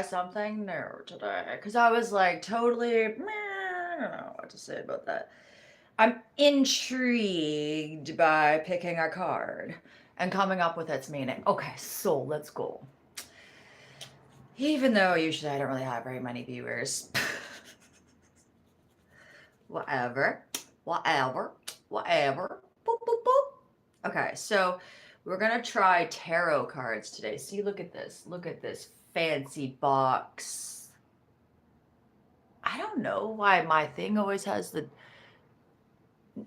something new today because I was like totally, meh, I don't know what to say about that. I'm intrigued by picking a card and coming up with its meaning. Okay, so let's go. Even though usually I don't really have very many viewers. Whatever, whatever, whatever. Boop, boop, boop. Okay, so we're gonna try tarot cards today. See, look at this. Look at this fancy box. I don't know why my thing always has the.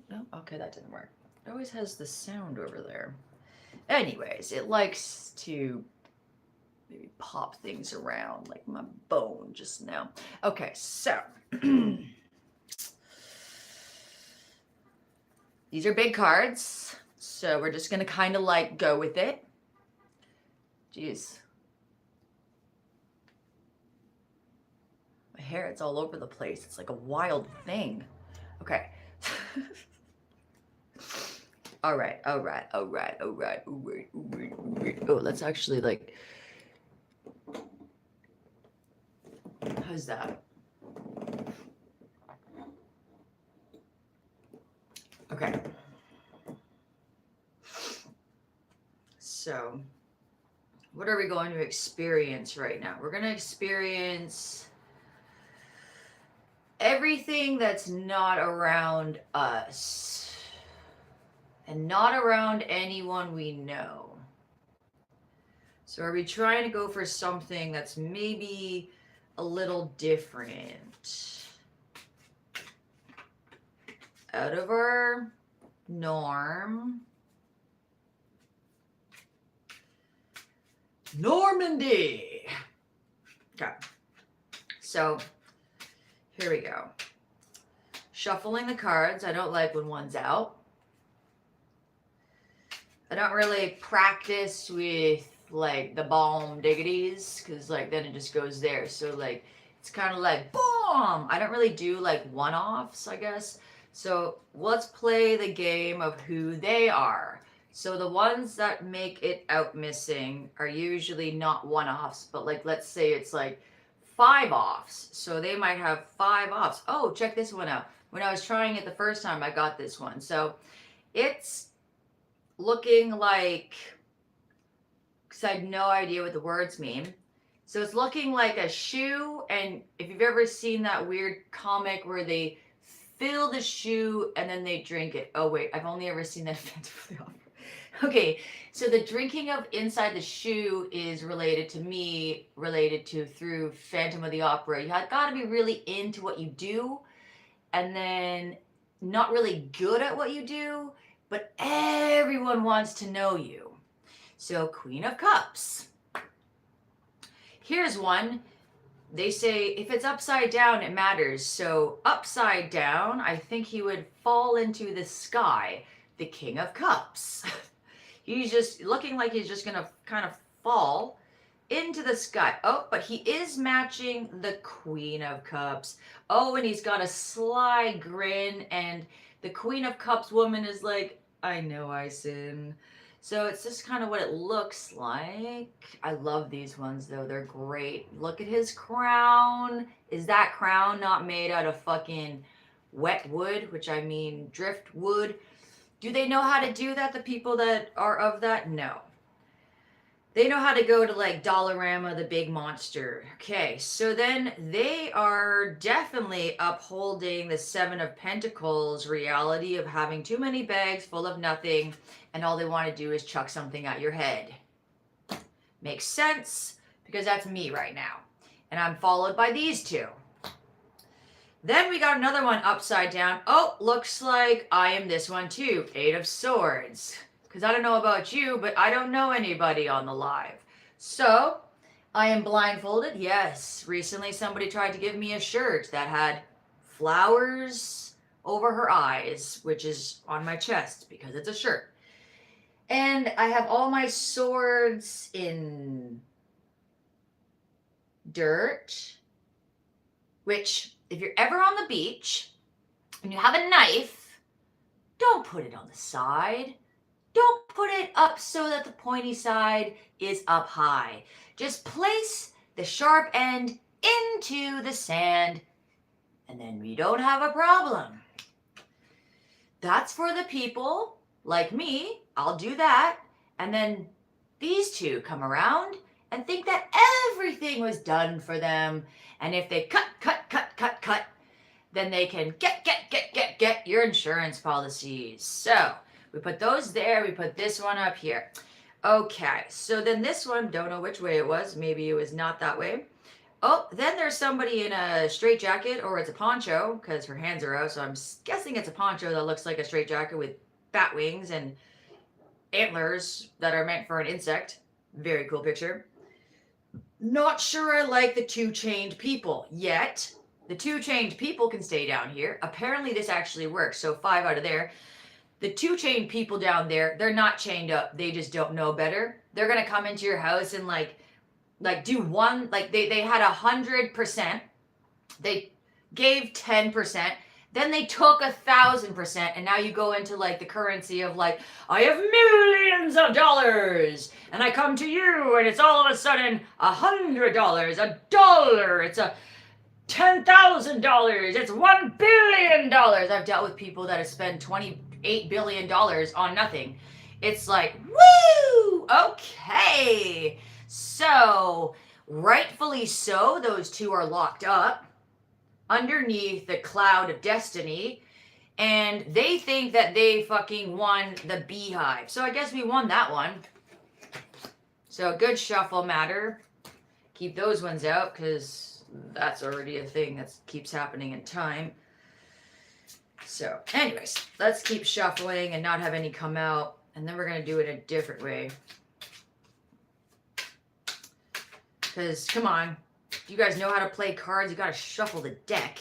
No, okay, that didn't work. It always has the sound over there. Anyways, it likes to maybe pop things around like my bone just now. Okay, so these are big cards. So we're just gonna kind of like go with it. Jeez. My hair, it's all over the place. It's like a wild thing. Okay. All right, all right, all right, all right, all right, all right, all right. Oh, let's actually like. How's that? Okay. So, what are we going to experience right now? We're going to experience everything that's not around us and not around anyone we know. So, are we trying to go for something that's maybe a little different? Out of our norm? Normandy! Okay. So, here we go. Shuffling the cards. I don't like when one's out. I don't really practice with like the bomb diggities because like then it just goes there. So like it's kind of like boom. I don't really do like one-offs, I guess. So let's play the game of who they are. So the ones that make it out missing are usually not one-offs, but like let's say it's like 5 offs. So they might have 5 offs. Oh, check this one out. When I was trying it the first time, I got this one. So it's looking like, because I had no idea what the words mean. So it's looking like a shoe, and if you've ever seen that weird comic where they fill the shoe and then they drink it. Oh wait, I've only ever seen that Phantom of the Opera. Okay, so the drinking of inside the shoe is related to through Phantom of the Opera. You got to be really into what you do, and then not really good at what you do, but everyone wants to know you. So, Queen of Cups. Here's one. They say if it's upside down, it matters. So, upside down, I think he would fall into the sky. The King of Cups. He's just looking like he's just going to kind of fall into the sky. Oh, but he is matching the Queen of Cups. Oh, and he's got a sly grin, and the Queen of Cups woman is like, I know I sin. So it's just kind of what it looks like. I love these ones though. They're great. Look at his crown. Is that crown not made out of fucking wet wood, which I mean driftwood? Do they know how to do that, the people that are of that? No. They know how to go to like Dollarama, the big monster. Okay, so then they are definitely upholding the Seven of Pentacles reality of having too many bags full of nothing, and all they want to do is chuck something at your head. Makes sense, because that's me right now. And I'm followed by these two. Then we got another one upside down. Oh, looks like I am this one too. 8 of Swords. Because I don't know about you, but I don't know anybody on the live. So, I am blindfolded. Yes, recently somebody tried to give me a shirt that had flowers over her eyes, which is on my chest because it's a shirt. And I have all my swords in dirt, which, if you're ever on the beach and you have a knife, don't put it on the side. Don't put it up so that the pointy side is up high. Just place the sharp end into the sand, and then we don't have a problem. That's for the people like me. I'll do that. And then these two come around and think that everything was done for them. And if they cut, then they can get your insurance policies. So we put those there. We put this one up here. Okay, so then this one, don't know which way it was. Maybe it was not that way. Oh, then there's somebody in a straight jacket, or it's a poncho, because her hands are out, so I'm guessing it's a poncho that looks like a straight jacket with bat wings and antlers that are meant for an insect. Very cool picture. Not sure I like the two chained people yet. The two chained people can stay down here. Apparently this actually works, so 5 out of there. The two chained people down there, they're not chained up. They just don't know better. They're going to come into your house and like do one, like they had 100%. They gave 10%. Then they took 1,000%. And now you go into like the currency of like, I have millions of dollars. And I come to you and it's all of a sudden $100, $1. It's a $10,000. It's $1 billion. I've dealt with people that have spent $28 billion on nothing. It's like, woo! Okay. So, rightfully so, those two are locked up underneath the cloud of destiny. And they think that they fucking won the beehive. So I guess we won that one. So good shuffle matter. Keep those ones out because that's already a thing that keeps happening in time. So anyways, let's keep shuffling and not have any come out. And then we're going to do it a different way. Because, come on, if you guys know how to play cards, you got to shuffle the deck.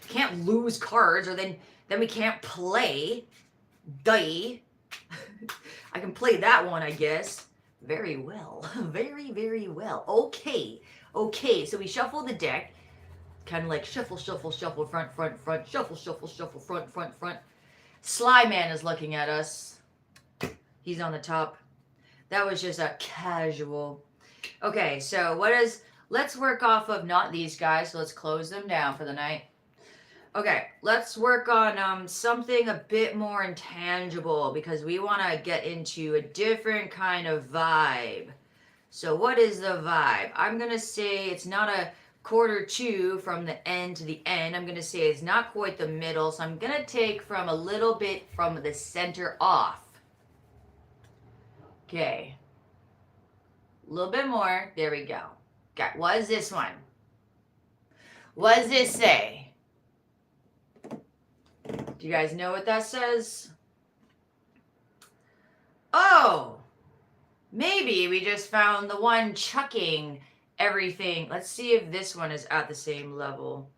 Can't lose cards or then we can't play. Duh. I can play that one, I guess. Very well. Very, very well. Okay. Okay, so we shuffle the deck. Kind of like shuffle, shuffle, shuffle, front, front, front, shuffle, shuffle, shuffle, front, front, front. Sly Man is looking at us. He's on the top. That was just a casual. Okay, so let's work off of not these guys, so let's close them down for the night. Okay, let's work on something a bit more intangible because we want to get into a different kind of vibe. So what is the vibe? I'm going to say it's not a quarter two from the end to the end. I'm going to say it's not quite the middle, so I'm going to take from a little bit from the center off. Okay. A little bit more. There we go. Okay, what is this one? What does this say? Do you guys know what that says? Oh, maybe we just found the one chucking everything. Let's see if this one is at the same level.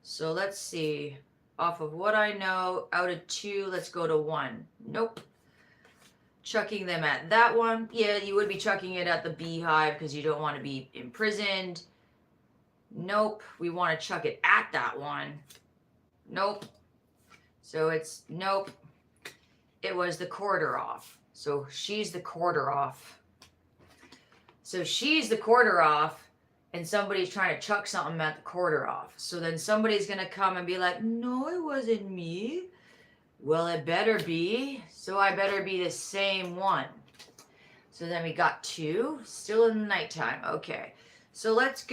So let's see. Off of what I know, out of 2, let's go to 1. Nope. Chucking them at that one. Yeah, you would be chucking it at the beehive because you don't want to be imprisoned. Nope. We want to chuck it at that one. Nope. So it's, nope. It was the quarter off. So she's the quarter off. So she's the quarter off, and somebody's trying to chuck something at the quarter off. So then somebody's going to come and be like, no, it wasn't me. Well, it better be. So I better be the same one. So then we got 2. Still in the nighttime. Okay. So let's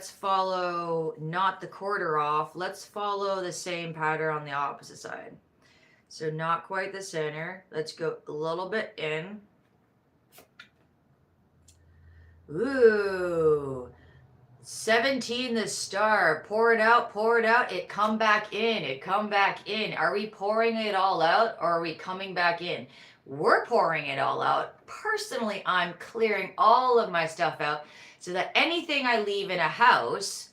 follow not the quarter off. Let's follow the same pattern on the opposite side. So not quite the center. Let's go a little bit in. Ooh. 17 the star. Pour it out, pour it out. It come back in. It come back in. Are we pouring it all out or are we coming back in? We're pouring it all out. Personally, I'm clearing all of my stuff out so that anything I leave in a house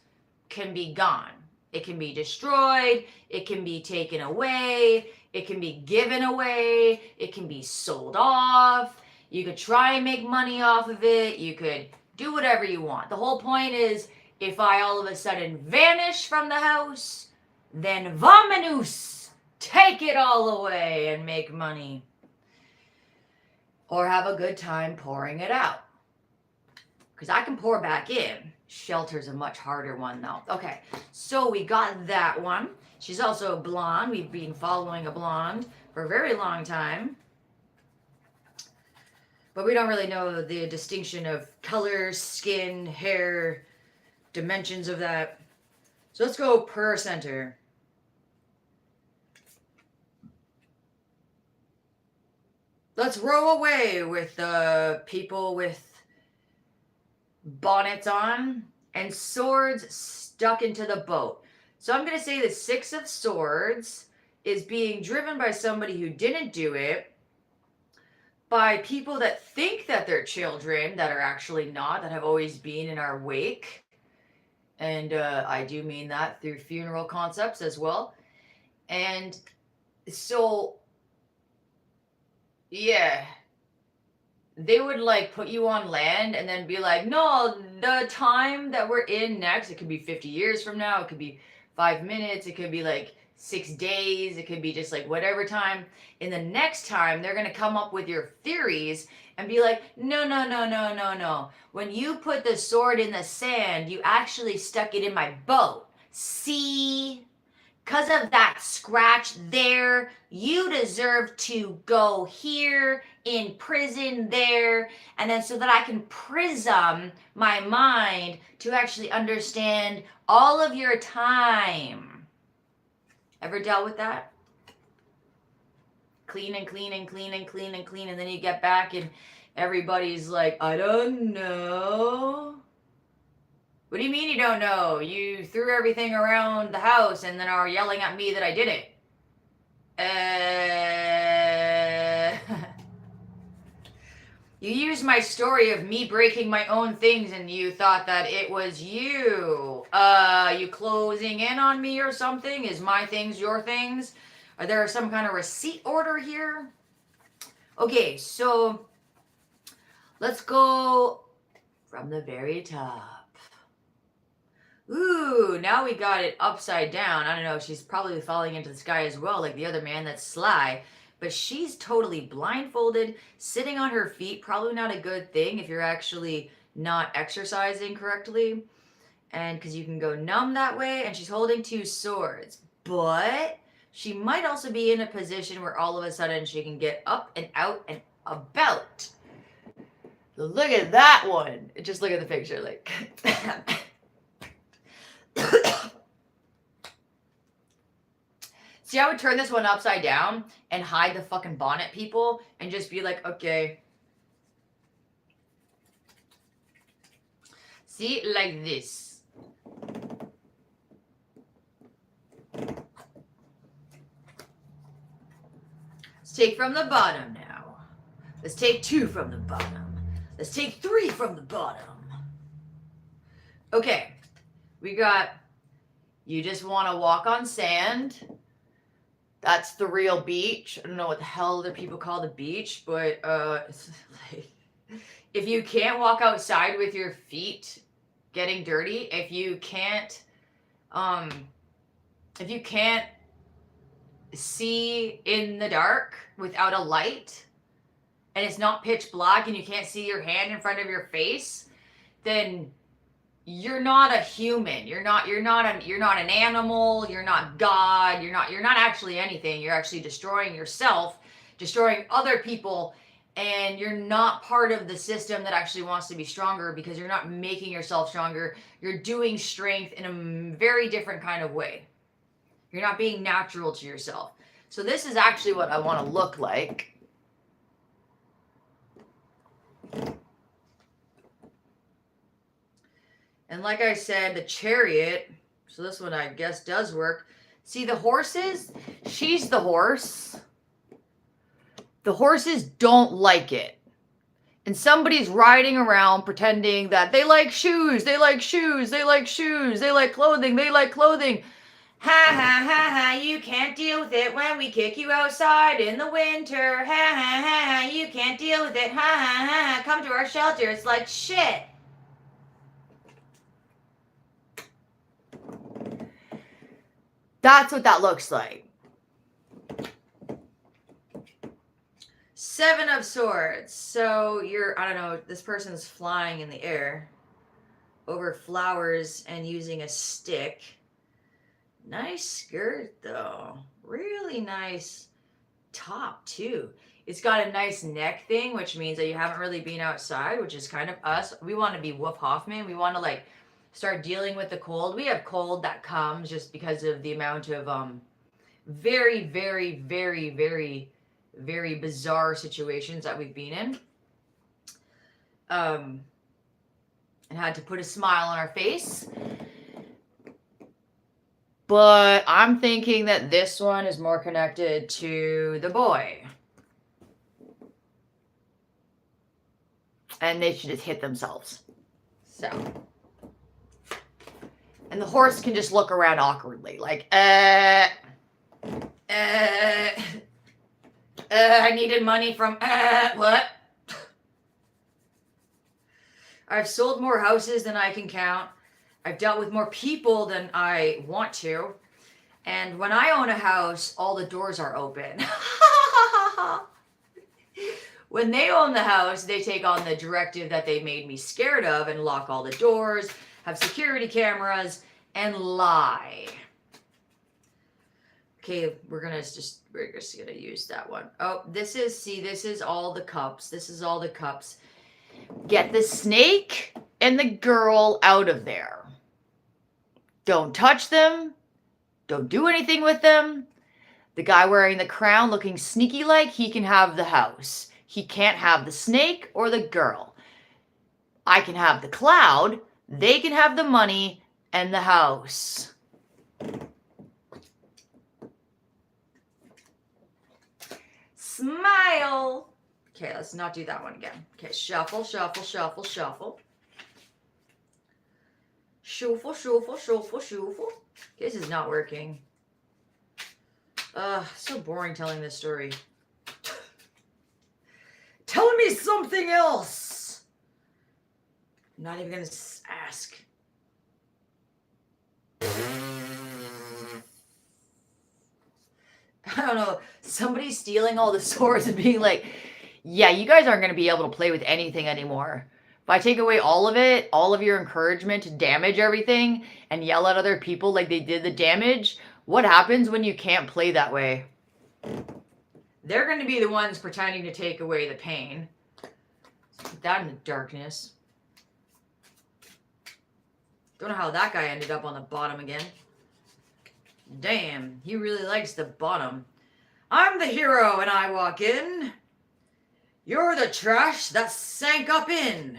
can be gone. It can be destroyed. It can be taken away. It can be given away. It can be sold off. You could try and make money off of it. You could do whatever you want. The whole point is, if I all of a sudden vanish from the house, then vamonos, take it all away and make money. or have a good time pouring it out. Because I can pour back in. Shelter's a much harder one though. Okay, so we got that one. She's also blonde. We've been following a blonde for a very long time. But we don't really know the distinction of color, skin, hair, dimensions of that. So let's go per center. Let's row away with the people with bonnets on and swords stuck into the boat. So I'm going to say the Six of Swords is being driven by somebody who didn't do it, by people that think that they're children that are actually not, that have always been in our wake. And I do mean that through funeral concepts as well. And so, yeah, they would like put you on land and then be like, no, the time that we're in next, it could be 50 years from now, it could be 5 minutes, it could be like 6 days, it could be just like whatever time. In the next time, they're going to come up with your theories and be like, no, no, no, no, no, no. When you put the sword in the sand, you actually stuck it in my boat. See? Because of that scratch there, you deserve to go here in prison there. And then so that I can prism my mind to actually understand all of your time. Ever dealt with that? Clean and clean and clean and clean and clean. And then you get back and everybody's like, I don't know. What do you mean you don't know? You threw everything around the house and then are yelling at me that I did it. You used my story of me breaking my own things and you thought that it was you. You closing in on me or something? Is my things your things? Are there some kind of receipt order here? Okay, so let's go from the very top. Ooh, now we got it upside down. I don't know, she's probably falling into the sky as well, like the other man, that's sly. But she's totally blindfolded, sitting on her feet. Probably not a good thing if you're actually not exercising correctly. And because you can go numb that way. And she's holding 2 swords. But she might also be in a position where all of a sudden she can get up and out and about. Look at that one. Just look at the picture, like... See, I would turn this one upside down and hide the fucking bonnet people and just be like, okay. See, like this. Let's take from the bottom now. Let's take 2 from the bottom. Let's take 3 from the bottom. Okay, we got, you just want to walk on sand. That's the real beach. I don't know what the hell other people call the beach, but it's like, if you can't walk outside with your feet getting dirty, if you can't see in the dark without a light, and it's not pitch black and you can't see your hand in front of your face, then you're not a human. You're not an animal. You're not God. You're not actually anything. You're actually destroying yourself, destroying other people, and you're not part of the system that actually wants to be stronger, because you're not making yourself stronger. You're doing strength in a very different kind of way. You're not being natural to yourself. So this is actually what I want to look like. And like I said, the Chariot, so this one I guess does work. See the horses? She's the horse. The horses don't like it. And somebody's riding around pretending that they like shoes, they like shoes, they like shoes, they like clothing, they like clothing. Ha ha ha ha, you can't deal with it when we kick you outside in the winter. Ha ha ha ha, you can't deal with it. Ha ha ha ha, come to our shelter. It's like shit. That's what that looks like. Seven of Swords. So I don't know, this person's flying in the air over flowers and using a stick. Nice skirt though. Really nice top too. It's got a nice neck thing, which means that you haven't really been outside, which is kind of us. We want to be Wolf Hoffman. We want to like start dealing with the cold. We have cold that comes just because of the amount of very, very, very, very, very bizarre situations that we've been in. And had to put a smile on our face. But I'm thinking that this one is more connected to the boy. And they should just hit themselves. So. And the horse can just look around awkwardly, like, I needed money from, what? I've sold more houses than I can count. I've dealt with more people than I want to. And when I own a house, all the doors are open. When they own the house, they take on the directive that they made me scared of and lock all the doors, have security cameras, and lie. Okay, we're just gonna use that one. Oh, this is all the cups. This is all the cups. Get the snake and the girl out of there. Don't touch them. Don't do anything with them. The guy wearing the crown looking sneaky like, he can have the house. He can't have the snake or the girl. I can have the cloud. They can have the money and the house. Smile. Okay, let's not do that one again. Okay, shuffle, shuffle, shuffle, shuffle. Shuffle, shuffle, shuffle, shuffle. Okay, this is not working. So boring telling this story. Tell me something else. I'm not even gonna ask. I don't know. Somebody stealing all the swords and being like, yeah, you guys aren't going to be able to play with anything anymore. If I take away all of it, all of your encouragement to damage everything and yell at other people like they did the damage, what happens when you can't play that way? They're going to be the ones pretending to take away the pain. Let's put that in the darkness. Don't know how that guy ended up on the bottom again. Damn, he really likes the bottom. I'm the hero and I walk in. You're the trash that sank up in.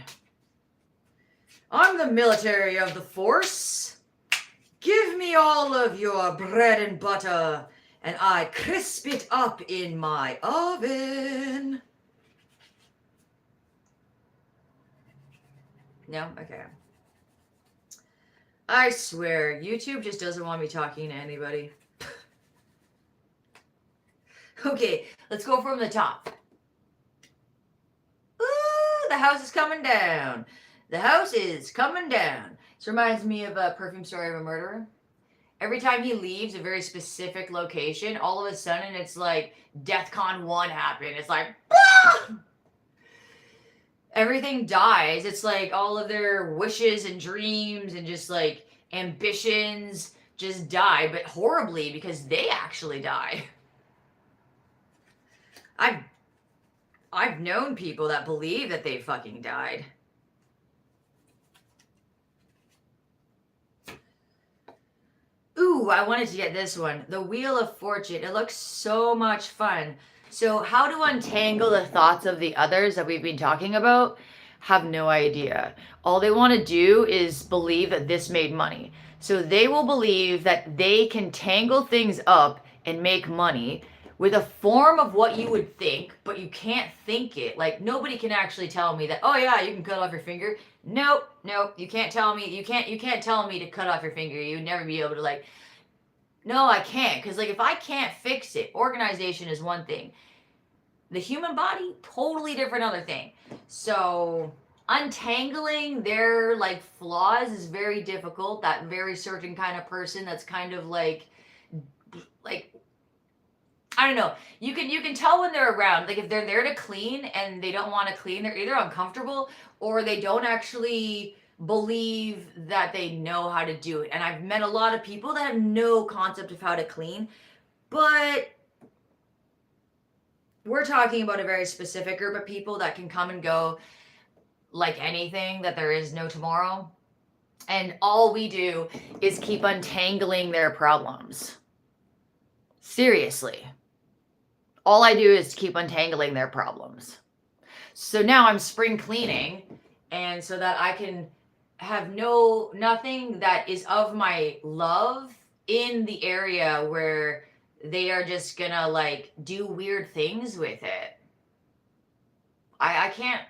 I'm the military of the force. Give me all of your bread and butter, and I crisp it up in my oven. No? Okay. I swear, YouTube just doesn't want me talking to anybody. Okay, let's go from the top. Ooh, the house is coming down. The house is coming down. This reminds me of a Perfume Story of a Murderer. Every time he leaves a very specific location, all of a sudden it's like DEFCON 1 happened. It's like, ah! Everything dies. It's like all of their wishes and dreams and just like ambitions just die, but horribly because they actually die. I've known people that believe that they fucking died. Ooh, I wanted to get this one. The Wheel of Fortune. It looks so much fun. So how to untangle the thoughts of the others that we've been talking about? Have no idea. All they want to do is believe that this made money. So they will believe that they can tangle things up and make money with a form of what you would think, but you can't think it. Like, nobody can actually tell me that, oh yeah, you can cut off your finger. Nope, you can't tell me, you can't tell me to cut off your finger. You'd never be able to, like, no, I can't. Because, like, if I can't fix it, organization is one thing. The human body, totally different other thing. So, untangling their, like, flaws is very difficult. That very certain kind of person that's kind of, like, I don't know. You can tell when they're around. Like if they're there to clean and they don't want to clean, they're either uncomfortable or they don't actually believe that they know how to do it. And I've met a lot of people that have no concept of how to clean, but we're talking about a very specific group of people that can come and go like anything, that there is no tomorrow. And all we do is keep untangling their problems. Seriously. All I do is keep untangling their problems. So now I'm spring cleaning, and so that I can have nothing that is of my love in the area where they are just gonna like do weird things with it. I can't,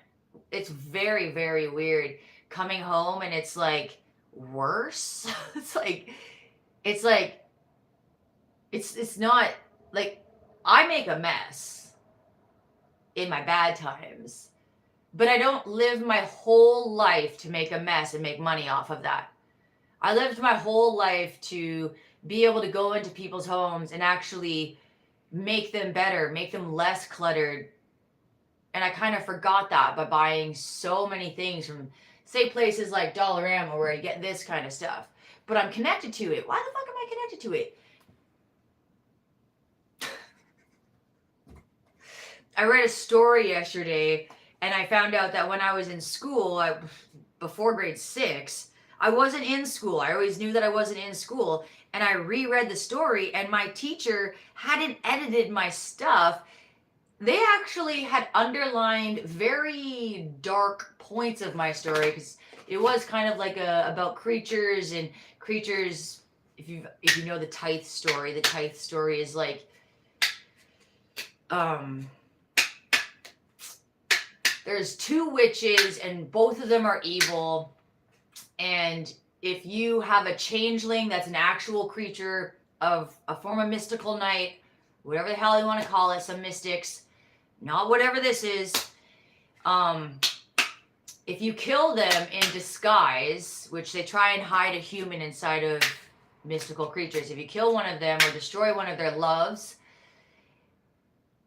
it's very, very weird coming home and it's like worse. It's like it's not like I make a mess in my bad times, but I don't live my whole life to make a mess and make money off of that. I lived my whole life to be able to go into people's homes and actually make them better, make them less cluttered. And I kind of forgot that by buying so many things from, say, places like Dollarama where I get this kind of stuff. But I'm connected to it. Why the fuck am I connected to it? I read a story yesterday and I found out that when I was in school, before grade 6, I wasn't in school. I always knew that I wasn't in school. And I reread the story and my teacher hadn't edited my stuff. They actually had underlined very dark points of my story because it was kind of like about creatures and creatures. If you know the Tithe story is like there's 2 witches and both of them are evil, and if you have a changeling that's an actual creature of a form of mystical night, whatever the hell you want to call it, some mystics, not whatever this is, if you kill them in disguise, which they try and hide a human inside of mystical creatures, if you kill one of them or destroy one of their loves,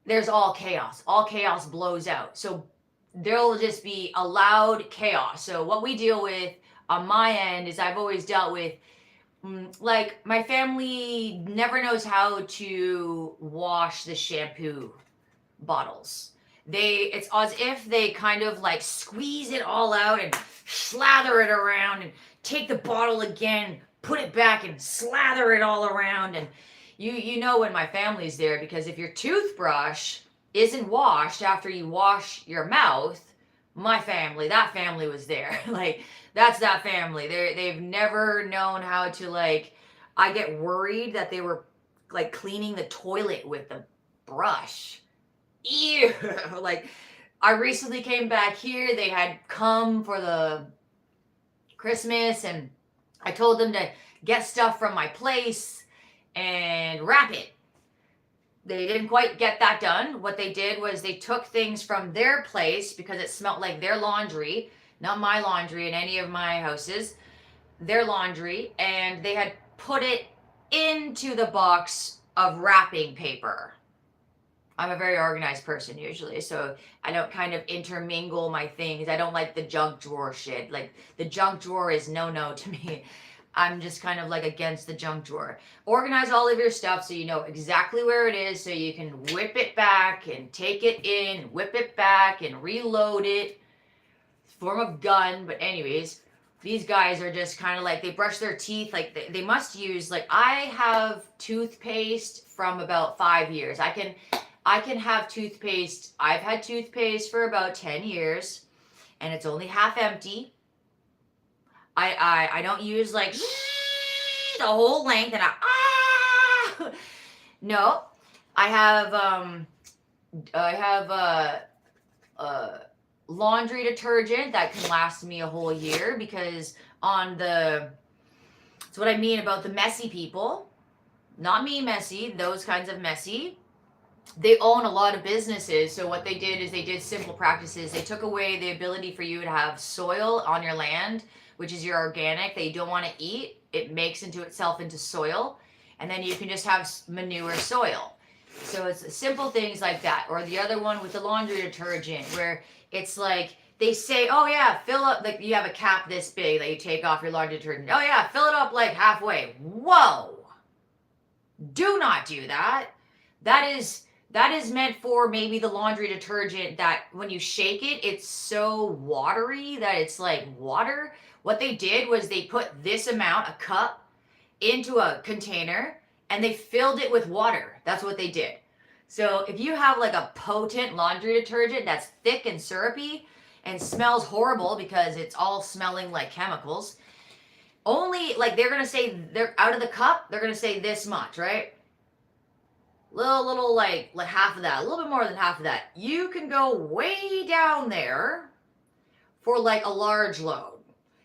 there's all chaos. All chaos blows out. So there'll just be a loud chaos. So what we deal with on my end is I've always dealt with, like, my family never knows how to wash the shampoo bottles. It's as if they kind of like squeeze it all out and slather it around and take the bottle again, put it back and slather it all around. And you know when my family's there, because if your toothbrush isn't washed after you wash your mouth, that family was there. Like, that's that family. They've never known how to, like, I get worried that they were like cleaning the toilet with the brush. Ew. Like, I recently came back here. They had come for the Christmas and I told them to get stuff from my place and wrap it. They didn't quite get that done. What they did was they took things from their place because it smelled like their laundry, not my laundry in any of my houses, their laundry, and they had put it into the box of wrapping paper. I'm a very organized person usually, so I don't kind of intermingle my things. I don't like the junk drawer shit. Like, the junk drawer is no to me. I'm just kind of like against the junk drawer. Organize all of your stuff so you know exactly where it is, so you can whip it back and take it in, whip it back and reload it. Form of gun, but anyways, these guys are just kind of like, they brush their teeth, like they must use, like, I have toothpaste from about 5 years. I can have toothpaste. I've had toothpaste for about 10 years and it's only half empty. I don't use like the whole length and no. I have laundry detergent that can last me a whole year, because it's what I mean about the messy people. Not me messy, those kinds of messy. They own a lot of businesses, so what they did is they did simple practices. They took away the ability for you to have soil on your land, which is your organic that you don't want to eat. It makes itself into soil, and then you can just have manure soil. So it's simple things like that. Or the other one with the laundry detergent where it's like they say, oh yeah, fill up, like you have a cap this big that you take off your laundry detergent. Oh yeah, fill it up like halfway. Whoa. Do not do that. That is meant for maybe the laundry detergent that when you shake it, it's so watery that it's like water. What they did was they put this amount, a cup, into a container and they filled it with water. That's what they did. So if you have like a potent laundry detergent that's thick and syrupy and smells horrible because it's all smelling like chemicals, only like they're gonna say they're out of the cup, they're gonna say this much, right? Little like half of that, a little bit more than half of that. You can go way down there for like a large load.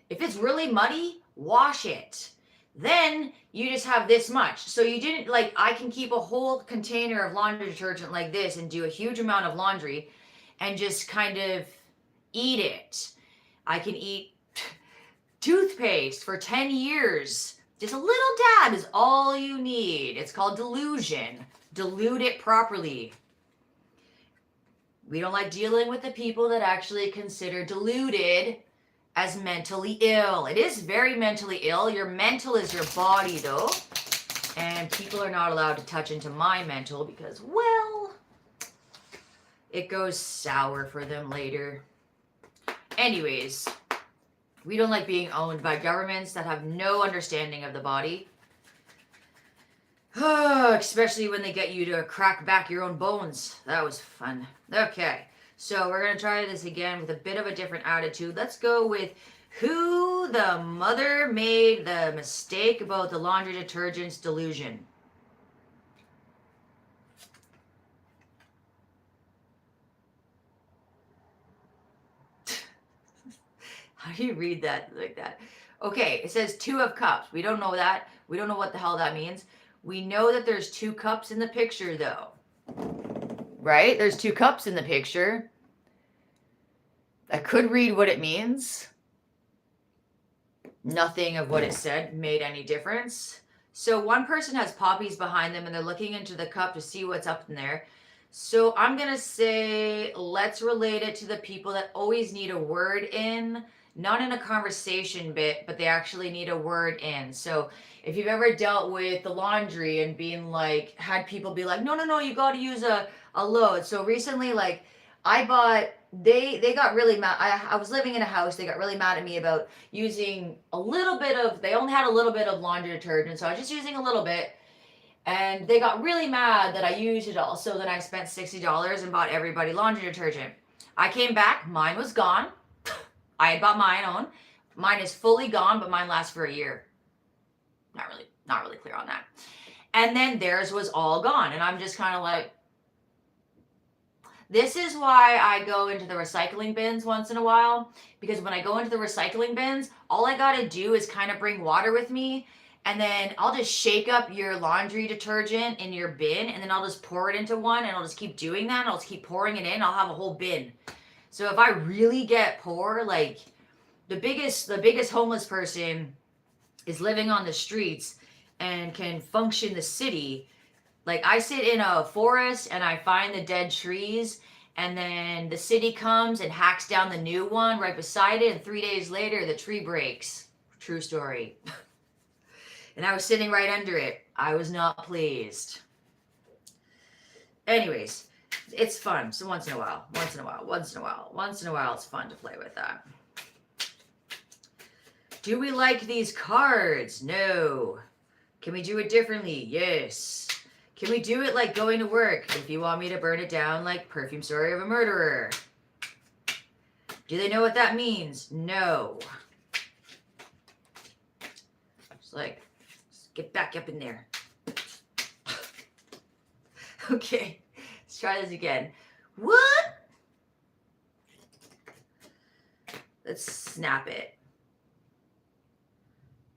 If it's really muddy, wash it. Then you just have this much. So you didn't like, I can keep a whole container of laundry detergent like this and do a huge amount of laundry and just kind of eat it. I can eat toothpaste for 10 years. Just a little dab is all you need. It's called delusion. Dilute it properly. We don't like dealing with the people that actually consider deluded as mentally ill. It is very mentally ill. Your mental is your body though. And people are not allowed to touch into my mental because, well, it goes sour for them later. Anyways, we don't like being owned by governments that have no understanding of the body. Especially when they get you to crack back your own bones. That was fun. Okay, so we're going to try this again with a bit of a different attitude. Let's go with who the mother made the mistake about the laundry detergent's delusion. How do you read that like that? Okay, it says 2 of cups. We don't know that. We don't know what the hell that means. We know that there's 2 cups in the picture though. Right? There's 2 cups in the picture. I could read what it means. Nothing of what it said made any difference. So one person has poppies behind them and they're looking into the cup to see what's up in there. So I'm going to say, let's relate it to the people that always need a word in, not in a conversation bit, but they actually need a word in. So if you've ever dealt with the laundry and being like, had people be like, no, you got to use a load. So recently, like I bought, they got really mad. I was living in a house. They got really mad at me about using a little bit of, they only had a little bit of laundry detergent. So I was just using a little bit. And they got really mad that I used it all. So then I spent $60 and bought everybody laundry detergent. I came back. Mine was gone. I had bought mine own. Mine is fully gone, but mine lasts for a year. Not really clear on that. And then theirs was all gone. And I'm just kind of like, this is why I go into the recycling bins once in a while. Because when I go into the recycling bins, all I got to do is kind of bring water with me. And then I'll just shake up your laundry detergent in your bin, and then I'll just pour it into one, and I'll just keep doing that, and I'll just keep pouring it in. I'll have a whole bin. So if I really get poor, like the biggest homeless person is living on the streets and can function the city. Like I sit in a forest and I find the dead trees, and then the city comes and hacks down the new one right beside it, and 3 days later the tree breaks. True story. And I was sitting right under it. I was not pleased. Anyways, it's fun. So once in a while, it's fun to play with that. Do we like these cards? No. Can we do it differently? Yes. Can we do it like going to work? If you want me to burn it down like Perfume Story of a Murderer. Do they know what that means? No. It's like, get back up in there. Okay, let's try this again. What? Let's snap it.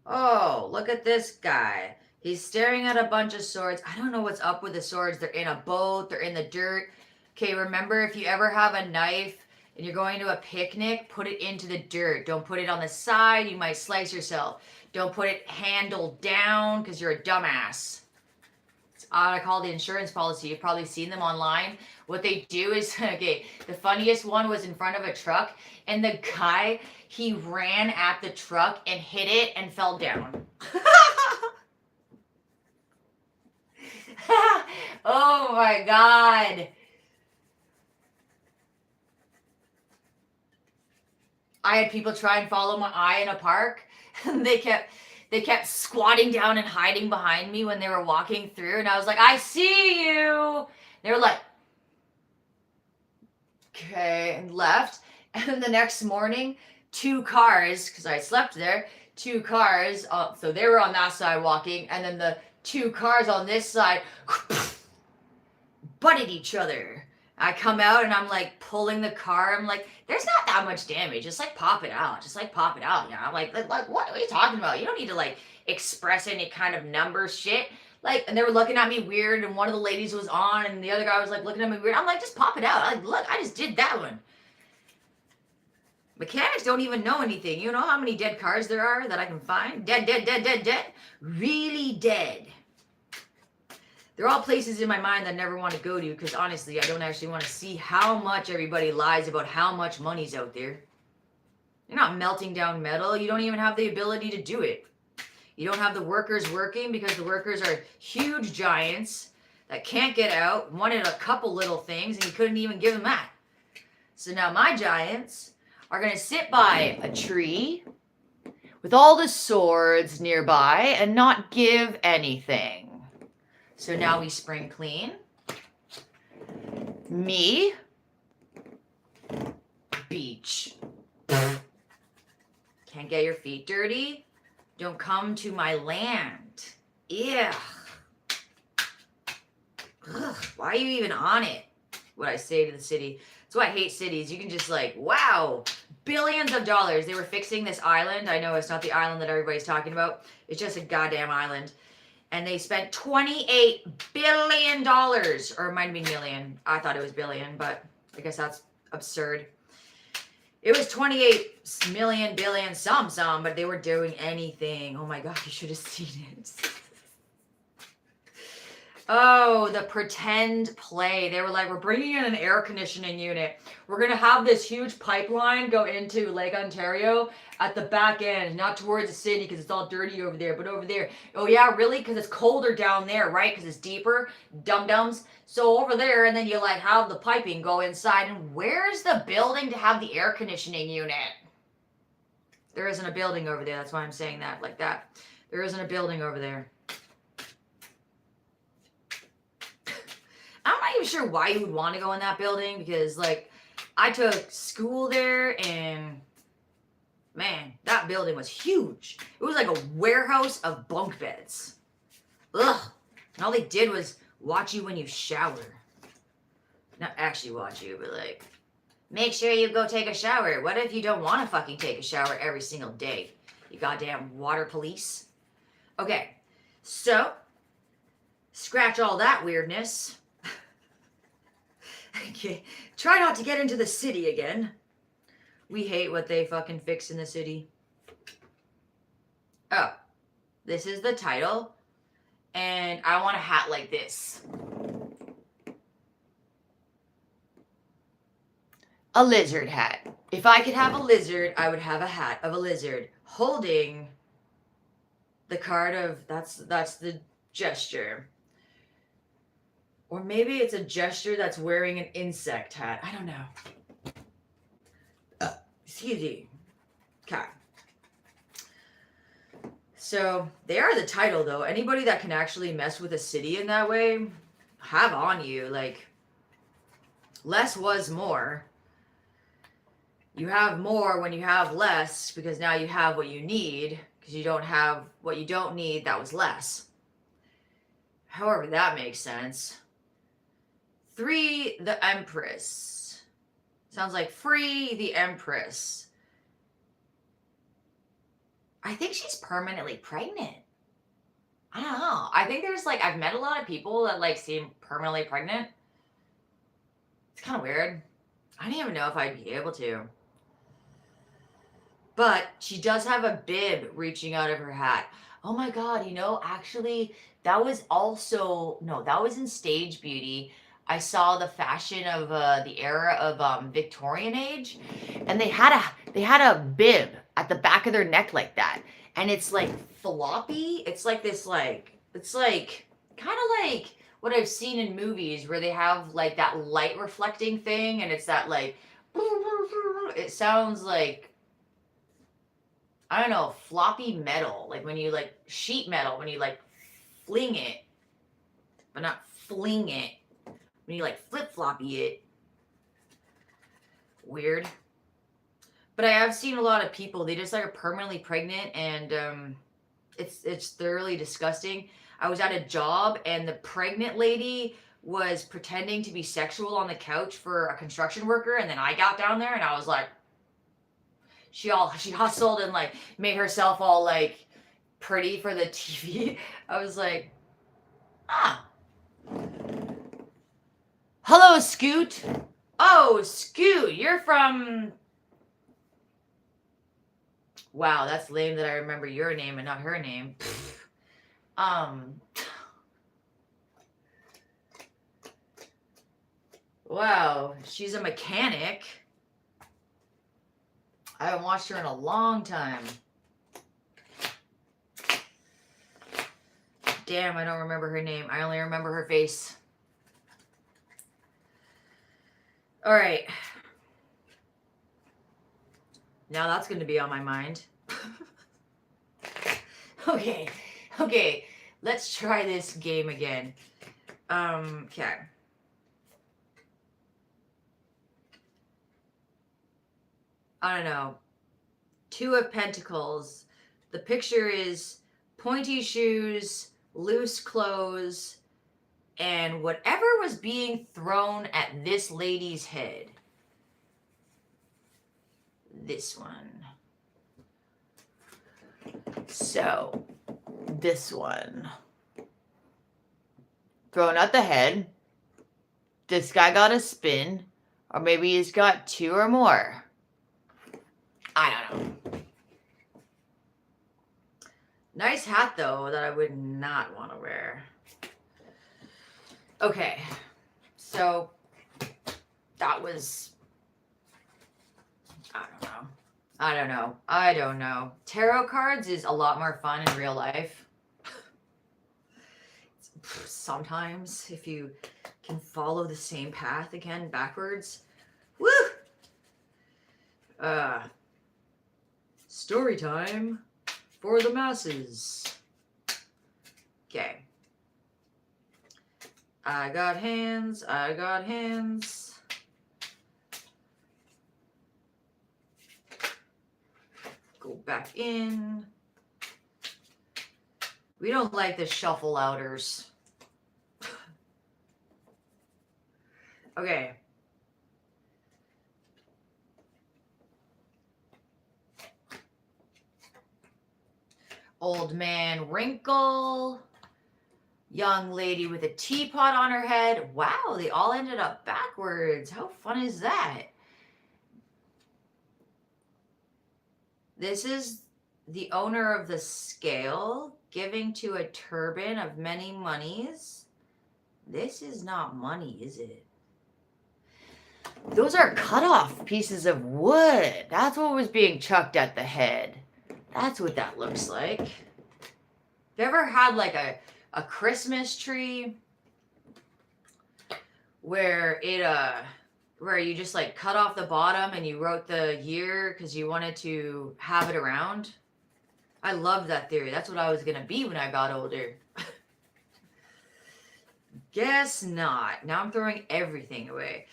Oh, look at this guy. He's staring at a bunch of swords. I don't know what's up with the swords. They're in a boat. They're in the dirt. Okay, remember, if you ever have a knife and you're going to a picnic, put it into the dirt. Don't put it on the side. You might slice yourself. Don't put it handle down because you're a dumbass. It's I call the insurance policy. You've probably seen them online. What they do is, okay, the funniest one was in front of a truck, and the guy, he ran at the truck and hit it and fell down. Oh my God. I had people try and follow my eye in a park, and they kept squatting down and hiding behind me when they were walking through, and I was like, I see you. They were like, okay, and left. And then the next morning, two cars, because I slept there, two cars, so they were on that side walking, and then the two cars on this side butted each other. I come out and I'm like pulling the car. I'm like, there's not that much damage. Just like pop it out. Just like pop it out. You know, like what are you talking about? You don't need to like express any kind of number shit. Like, and they were looking at me weird, and one of the ladies was on, and the other guy was like looking at me weird. I'm like, just pop it out. Like, look, I just did that one. Mechanics don't even know anything. You know how many dead cars there are that I can find? Dead, dead, dead, dead, dead. Really dead. They're all places in my mind that I never want to go to, because honestly, I don't actually want to see how much everybody lies about how much money's out there. You're not melting down metal. You don't even have the ability to do it. You don't have the workers working because the workers are huge giants that can't get out, wanted a couple little things, and you couldn't even give them that. So now my giants are going to sit by a tree with all the swords nearby and not give anything. So now we spring clean. Me. Beach. Can't get your feet dirty? Don't come to my land. Ugh. Ugh. Why are you even on it? What I say to the city. That's why I hate cities. You can just like, wow, billions of dollars. They were fixing this island. I know it's not the island that everybody's talking about. It's just a goddamn island. And they spent $28 billion, or it might be million. I thought it was billion, but I guess that's absurd. It was 28 million, billion, some, but they weren't doing anything. Oh my God, you should have seen it. Oh, the pretend play. They were like, we're bringing in an air conditioning unit. We're going to have this huge pipeline go into Lake Ontario at the back end, not towards the city because it's all dirty over there, but over there. Oh yeah, really? Because it's colder down there, right? Because it's deeper. Dum-dums. So over there, and then you like have the piping go inside. And where's the building to have the air conditioning unit? There isn't a building over there. That's why I'm saying that like that. There isn't a building over there. I'm not even sure why you would want to go in that building, because like I took school there, and man, that building was huge. It was like a warehouse of bunk beds. Ugh. And all they did was watch you when you shower. Not actually watch you, but like, make sure you go take a shower. What if you don't want to fucking take a shower every single day? You goddamn water police. Okay, so scratch all that weirdness. Okay, try not to get into the city again. We hate what they fucking fix in the city. Oh, this is the title. And I want a hat like this. A lizard hat. If I could have a lizard, I would have a hat of a lizard holding the card of, that's the gesture. Or maybe it's a gesture that's wearing an insect hat. I don't know. Excuse me. Okay. So they are the title, though. Anybody that can actually mess with a city in that way, have on you. Like, less was more. You have more when you have less, because now you have what you need, because you don't have what you don't need that was less. However, that makes sense. 3, the Empress. Sounds like free the Empress. I think she's permanently pregnant. I don't know. I think there's like, I've met a lot of people that like seem permanently pregnant. It's kind of weird. I don't even know if I'd be able to. But she does have a bib reaching out of her hat. Oh my God, actually, that was also, no, that was in Stage Beauty. I saw the fashion of the era of Victorian age, and they had a bib at the back of their neck like that, and it's like floppy. It's like this, like it's like kind of like what I've seen in movies where they have like that light reflecting thing, and it's that like it sounds like, I don't know, floppy metal, like when you like sheet metal, when you like fling it, but not fling it, when you like flip floppy it. Weird. But I have seen a lot of people, they just like are permanently pregnant, and it's thoroughly disgusting. I was at a job and the pregnant lady was pretending to be sexual on the couch for a construction worker, and then I got down there and I was like, she hustled and like made herself all like pretty for the TV. I was like, ah, hello, Scoot. Oh, Scoot, you're from. Wow, that's lame that I remember your name and not her name. um, wow, she's a mechanic. I haven't watched her in a long time. Damn, I don't remember her name. I only remember her face. All right. Now that's going to be on my mind. Okay. Okay. Let's try this game again. Okay. I don't know. Two of Pentacles. The picture is pointy shoes, loose clothes, and whatever was being thrown at this lady's head. This one. So, this one. Thrown at the head. This guy got a spin, or maybe he's got two or more. I don't know. Nice hat, though, that I would not want to wear. Okay, so that was, I don't know. Tarot cards is a lot more fun in real life. Sometimes, if you can follow the same path again backwards. Woo! Story time for the masses. Okay. I got hands. Go back in. We don't like the shuffle outers. Okay. Old man wrinkle. Young lady with a teapot on her head. Wow, they all ended up backwards. How fun is that? This is the owner of the scale giving to a turban of many monies. This is not money, is it? Those are cut off pieces of wood. That's what was being chucked at the head. That's what that looks like. You ever had like a Christmas tree where where you just like cut off the bottom and you wrote the year because you wanted to have it around? I love that theory. That's what I was gonna be when I got older. Guess not. Now I'm throwing everything away.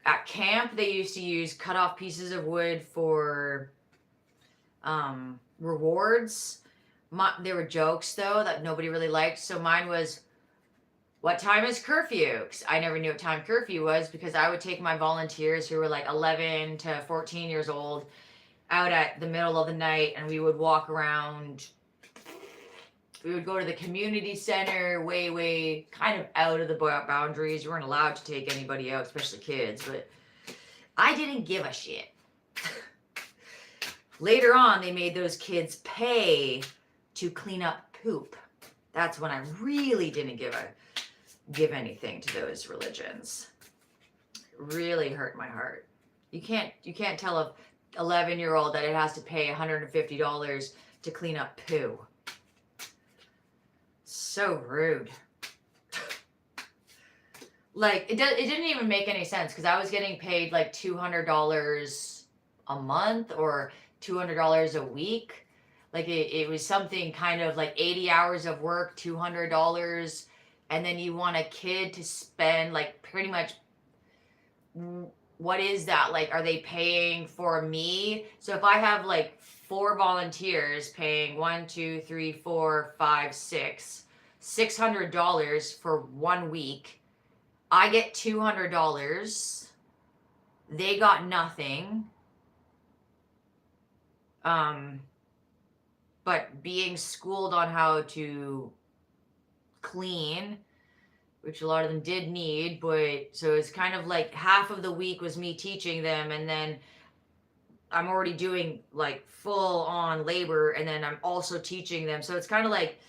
At camp, they used to use cut off pieces of wood for rewards. There were jokes though that nobody really liked. So mine was, what time is curfew? 'Cause I never knew what time curfew was, because I would take my volunteers who were like 11 to 14 years old out at the middle of the night, and we would walk around. We would go to the community center, way kind of out of the boundaries. You weren't allowed to take anybody out, especially kids, but I didn't give a shit. Later on, they made those kids pay to clean up poop. That's when I really didn't give anything to those religions. It really hurt my heart. You can't tell a 11-year-old that it has to pay $150 to clean up poo. So rude. Like it didn't even make any sense because I was getting paid like $200 a month or $200 a week. Like it was something kind of like 80 hours of work, $200, and then you want a kid to spend like pretty much, what is that? Like, are they paying for me? So if I have like 4 volunteers paying 1, 2, 3, 4, 5, 6, $600 for 1 week, I get $200. They got nothing. But being schooled on how to clean, which a lot of them did need, but so it's kind of like half of the week was me teaching them, and then I'm already doing like full on labor, and then I'm also teaching them. So it's kind of like,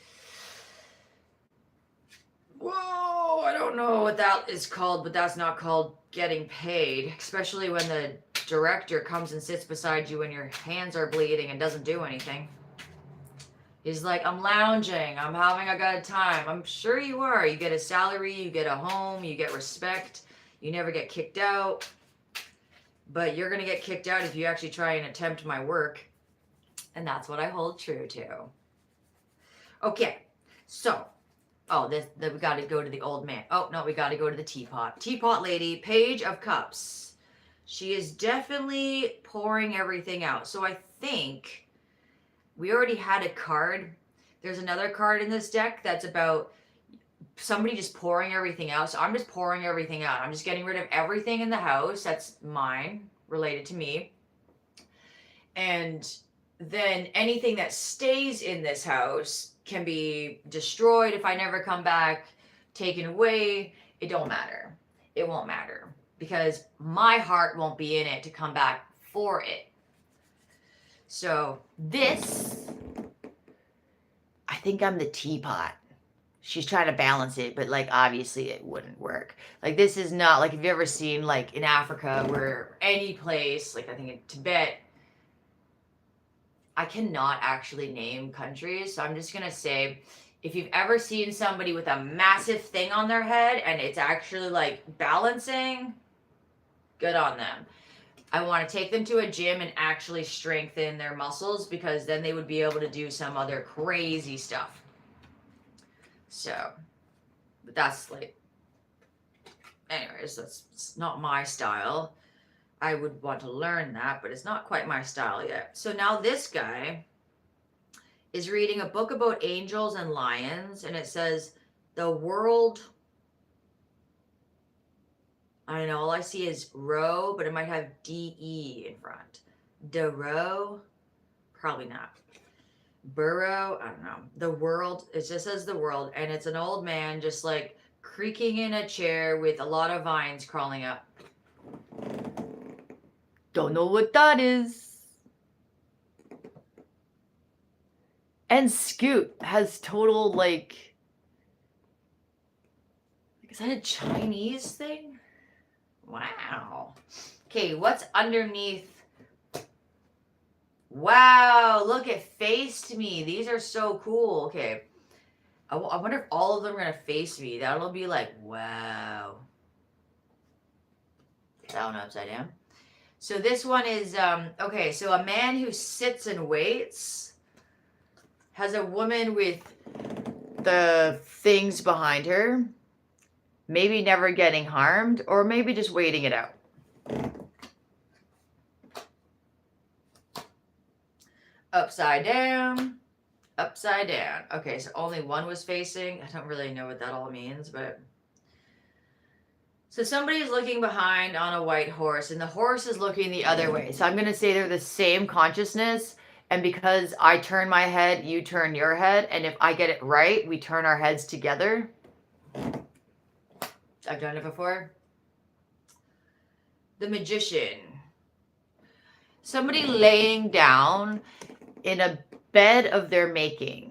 whoa, I don't know what that is called, but that's not called getting paid, especially when the director comes and sits beside you when your hands are bleeding and doesn't do anything. He's like, I'm lounging, I'm having a good time. I'm sure you are. You get a salary, you get a home, you get respect, you never get kicked out. But you're going to get kicked out if you actually try and attempt my work. And that's what I hold true to. Okay, so, we got to go to the old man. Oh, no, we got to go to the teapot. Teapot lady, Page of Cups. She is definitely pouring everything out. So I think we already had a card. There's another card in this deck that's about somebody just pouring everything out. So I'm just pouring everything out. I'm just getting rid of everything in the house that's mine, related to me. And then anything that stays in this house can be destroyed if I never come back, taken away. It don't matter. It won't matter because my heart won't be in it to come back for it. So this, I think I'm the teapot. She's trying to balance it, but like obviously it wouldn't work. Like this is not like, have you ever seen like in Africa where any place, like I think in Tibet, I cannot actually name countries. So I'm just going to say, if you've ever seen somebody with a massive thing on their head and it's actually like balancing, good on them. I want to take them to a gym and actually strengthen their muscles because then they would be able to do some other crazy stuff. So, but that's like, anyways, that's not my style. I would want to learn that, but it's not quite my style yet. So now this guy is reading a book about angels and lions, and it says, the world, I don't know, all I see is row, but it might have D-E in front. DeRoe? Probably not. Burrow? I don't know. The world, it just says the world, and it's an old man just like creaking in a chair with a lot of vines crawling up. Don't know what that is. And Scoot has total like, is that a Chinese thing? Wow. Okay, what's underneath? Wow, look, it faced me. These are so cool. Okay. I wonder if all of them are going to face me. That'll be like, wow. That one upside down. So this one is, okay, so a man who sits and waits has a woman with the things behind her, maybe never getting harmed, or maybe just waiting it out. Upside down, upside down. Okay, so only one was facing. I don't really know what that all means, but... So somebody is looking behind on a white horse, and the horse is looking the other way. So I'm going to say they're the same consciousness, and because I turn my head, you turn your head, and if I get it right, we turn our heads together. I've done it before. The Magician. Somebody laying down in a bed of their making.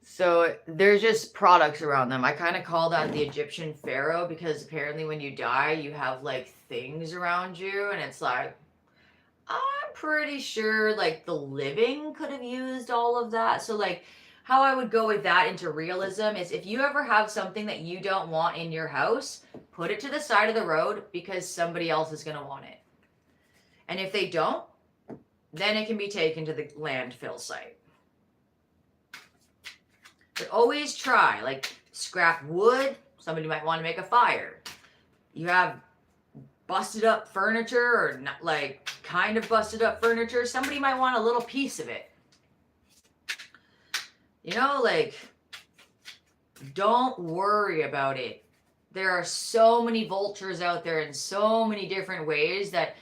So there's just products around them. I kind of call that the Egyptian pharaoh because apparently when you die, you have like things around you, and it's like, I'm pretty sure like the living could have used all of that. So like how I would go with that into realism is if you ever have something that you don't want in your house, put it to the side of the road because somebody else is going to want it. And if they don't, then it can be taken to the landfill site. But always try, like scrap wood, somebody might want to make a fire. You have busted up furniture or not, like kind of busted up furniture, somebody might want a little piece of it. You know, like, don't worry about it. There are so many vultures out there in so many different ways that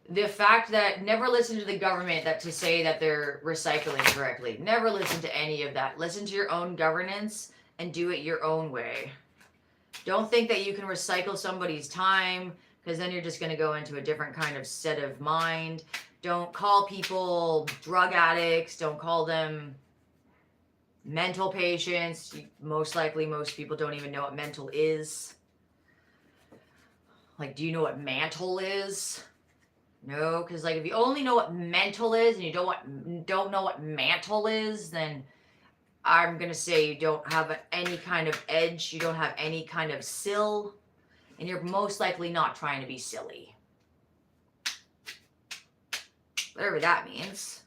the fact that never listen to the government that to say that they're recycling correctly. Never listen to any of that. Listen to your own governance and do it your own way. Don't think that you can recycle somebody's time because then you're just going to go into a different kind of set of mind. Don't call people drug addicts. Don't call them mental patients. Most likely, most people don't even know what mental is. Like, do you know what mantle is? No, because like if you only know what mental is and you don't know what mantle is, then I'm gonna say you don't have any kind of edge, you don't have any kind of sill, and you're most likely not trying to be silly. Whatever that means.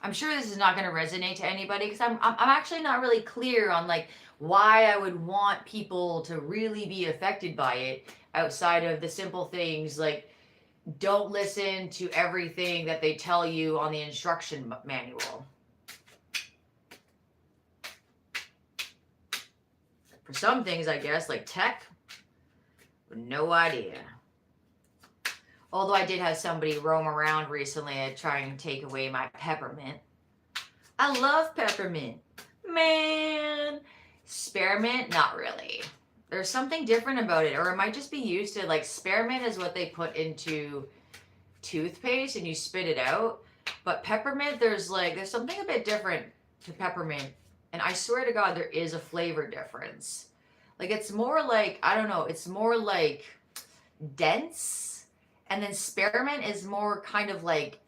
I'm sure this is not going to resonate to anybody because I'm actually not really clear on like why I would want people to really be affected by it outside of the simple things like don't listen to everything that they tell you on the instruction manual. For some things, I guess, like tech, no idea. Although I did have somebody roam around recently trying to take away my peppermint. I love peppermint. Man, spearmint, not really. There's something different about it, or it might just be used to like spearmint is what they put into toothpaste and you spit it out. But peppermint, there's something a bit different to peppermint, and I swear to God, there is a flavor difference. Like it's more like I don't know, it's more like dense, and then spearmint is more kind of like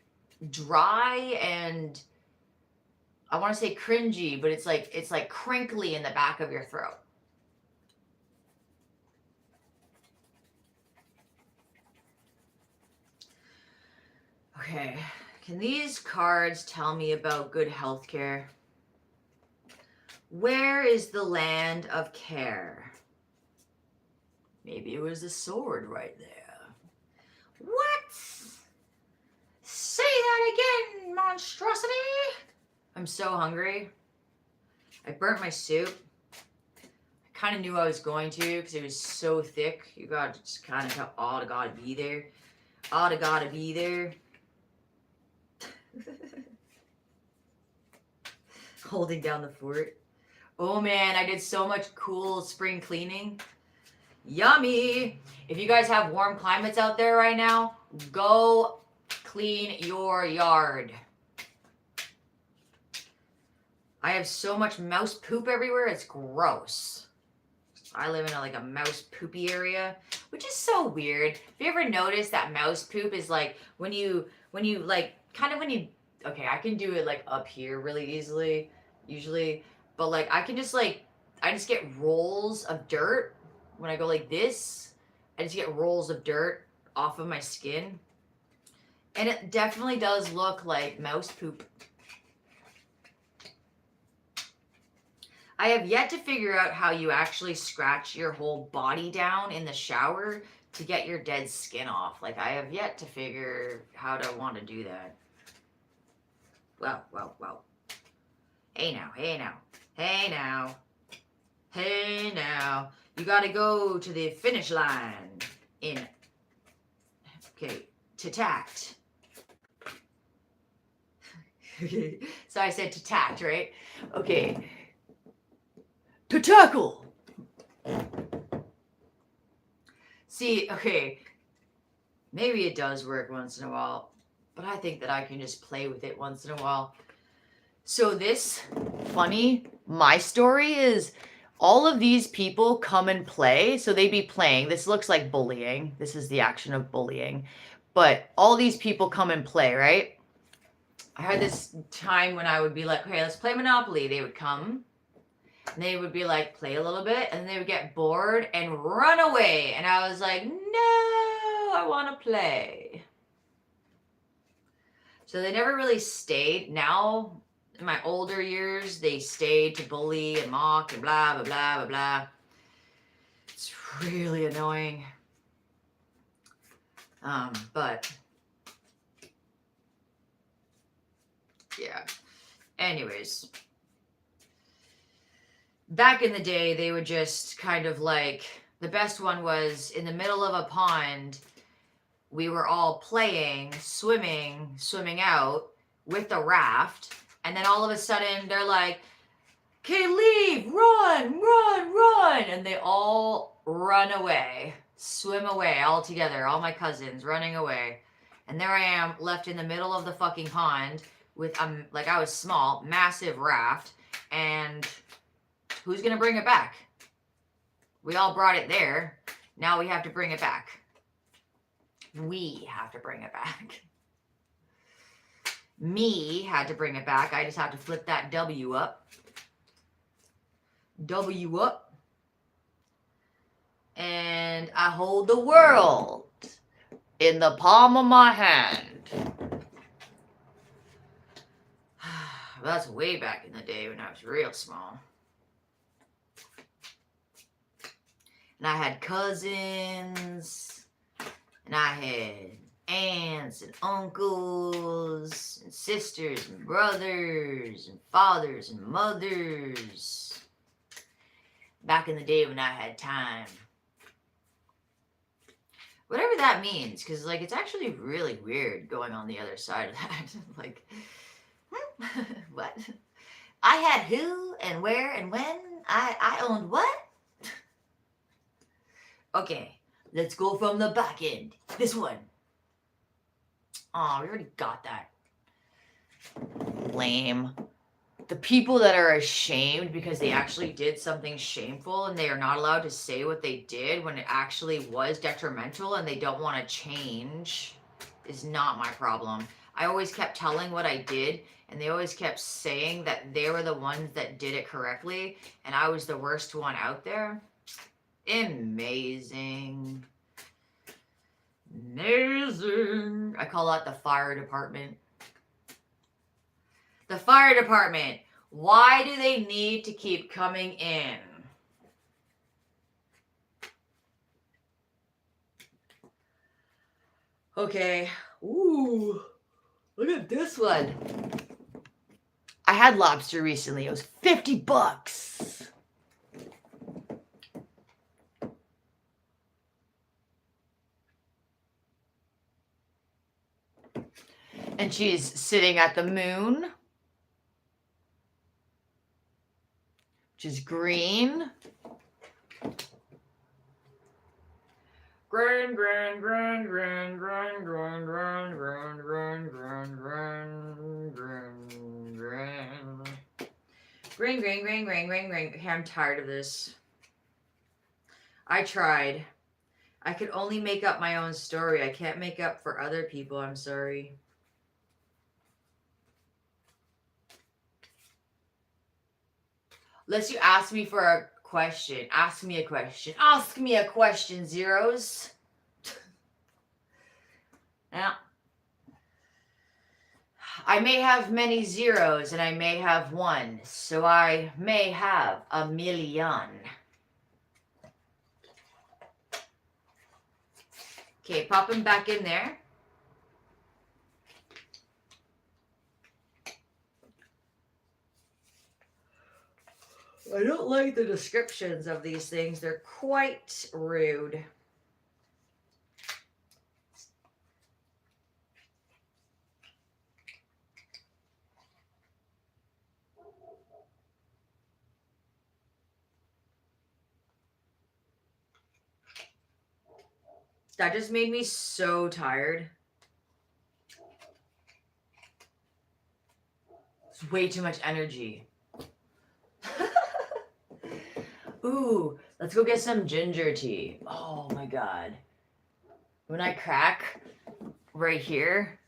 dry and I want to say cringy, but it's like crinkly in the back of your throat. Okay, can these cards tell me about good health care? Where is the land of care? Maybe it was the sword right there. What? Say that again, monstrosity! I'm so hungry. I burnt my soup. I kind of knew I was going to because it was so thick. You got to just kind of ought to gotta be there. Ought to gotta be there. Holding down the fort. Oh man, I did so much cool spring cleaning. Yummy! If you guys have warm climates out there right now, go clean your yard. I have so much mouse poop everywhere, it's gross. I live in a mouse poopy area, which is so weird. Have you ever noticed that mouse poop is like when you okay, I can do it like up here really easily, usually, but like I just get rolls of dirt when I go like this. I just get rolls of dirt off of my skin. And it definitely does look like mouse poop. I have yet to figure out how you actually scratch your whole body down in the shower to get your dead skin off. Like, I have yet to figure how to want to do that. Well. Hey now. Hey now. You gotta go to the finish line to tact. Okay, so I said to tact, right? Okay. To tackle. See, okay. Maybe it does work once in a while, but I think that I can just play with it once in a while. So this my story is all of these people come and play. So they be playing. This looks like bullying. This is the action of bullying. But all these people come and play, right? I had this time when I would be like, okay, let's play Monopoly. They would come and they would be like, play a little bit, and they would get bored and run away. And I was like, no, I want to play. So they never really stayed. Now, in my older years, they stayed to bully and mock and blah, blah, blah, blah, blah. It's really annoying. But yeah. Anyways, back in the day, they would just kind of like, the best one was in the middle of a pond. We were all playing, swimming out with the raft. And then all of a sudden they're like, okay, leave, run, run, run. And they all run away, swim away all together, all my cousins running away. And there I am left in the middle of the fucking pond with, like I was small, massive raft. And who's going to bring it back? We all brought it there. Now we have to bring it back. We have to bring it back. Me had to bring it back. I just have to flip that W up. W up. And I hold the world in the palm of my hand. That's way back in the day when I was real small. And I had cousins. And I had aunts and uncles and sisters and brothers and fathers and mothers. Back in the day when I had time. Whatever that means, because like it's actually really weird going on the other side of that. Like, what? I had who and where and when? I owned what? Okay, let's go from the back end. This one. Oh, we already got that. Lame. The people that are ashamed because they actually did something shameful and they are not allowed to say what they did when it actually was detrimental and they don't want to change is not my problem. I always kept telling what I did and they always kept saying that they were the ones that did it correctly and I was the worst one out there. Amazing. Amazing. I call that the fire department. The fire department. Why do they need to keep coming in? Okay. Ooh. Look at this one. I had lobster recently. It was $50. And she's sitting at the moon, which is green. Green, green, green, green, green, green, green, green, green, green, green, green, green. Green, green, green, green, green, green. Okay, I'm tired of this. I tried. I could only make up my own story. I can't make up for other people. I'm sorry. Unless you ask me for a question. Ask me a question. Ask me a question, zeros. Now, I may have many zeros and I may have one. So I may have a million. Okay, pop them back in there. I don't like the descriptions of these things. They're quite rude. That just made me so tired. It's way too much energy. Ooh, let's go get some ginger tea. Oh my god. When I crack right here,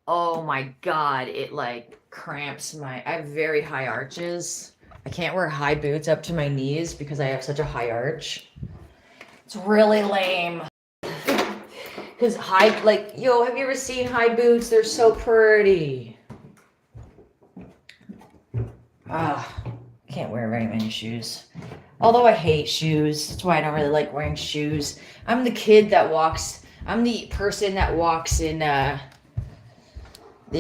oh my god, it like cramps my. I have very high arches. I can't wear high boots up to my knees because I have such a high arch. It's really lame. Because high, like, yo, have you ever seen high boots? They're so pretty. Ah, can't wear very many shoes. Although I hate shoes. That's why I don't really like wearing shoes. I'm the kid that walks, I'm the person that walks in the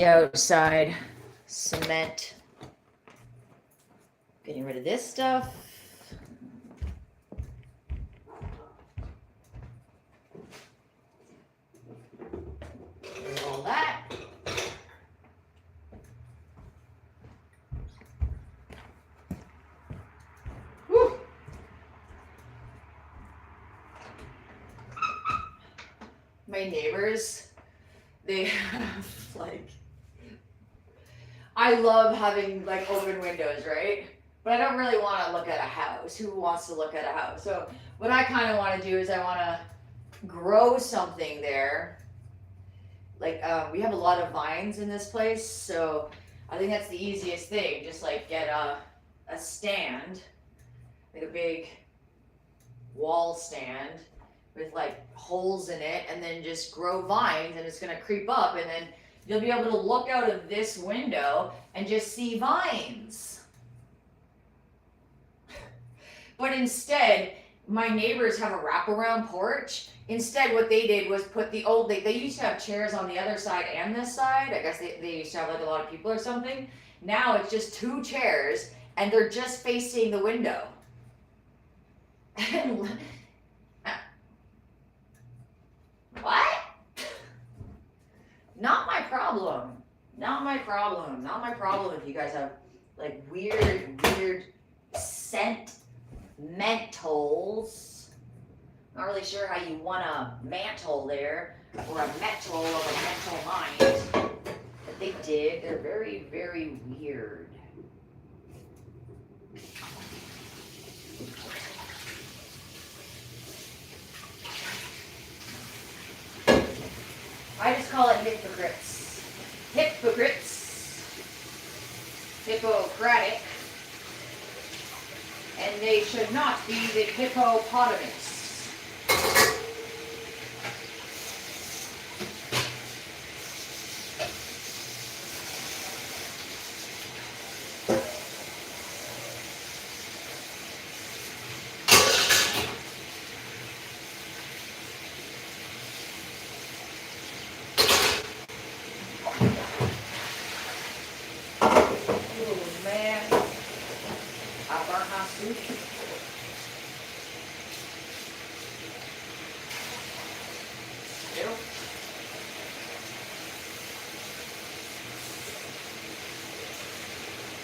outside cement. Getting rid of this stuff. All that. Whew. My neighbors, they have like, I love having like open windows, right? But I don't really want to look at a house. Who wants to look at a house? So what I kind of want to do is I want to grow something there. Like we have a lot of vines in this place, so I think that's the easiest thing. Just like get a stand, like a big wall stand with like holes in it, and then just grow vines, and it's gonna creep up, and then you'll be able to look out of this window and just see vines. But instead, my neighbors have a wraparound porch. Instead, what they did was put the old, they used to have chairs on the other side and this side. I guess they used to have like a lot of people or something. Now it's just two chairs and they're just facing the window. What? Not my problem. Not my problem. Not my problem if you guys have like weird scent mentals. Not really sure how you want a mantle there, or a metal of a mental mind. But they did. They're very weird. I just call it hypocrites. Hypocrites. Hippocratic. And they should not be the hippopotamus.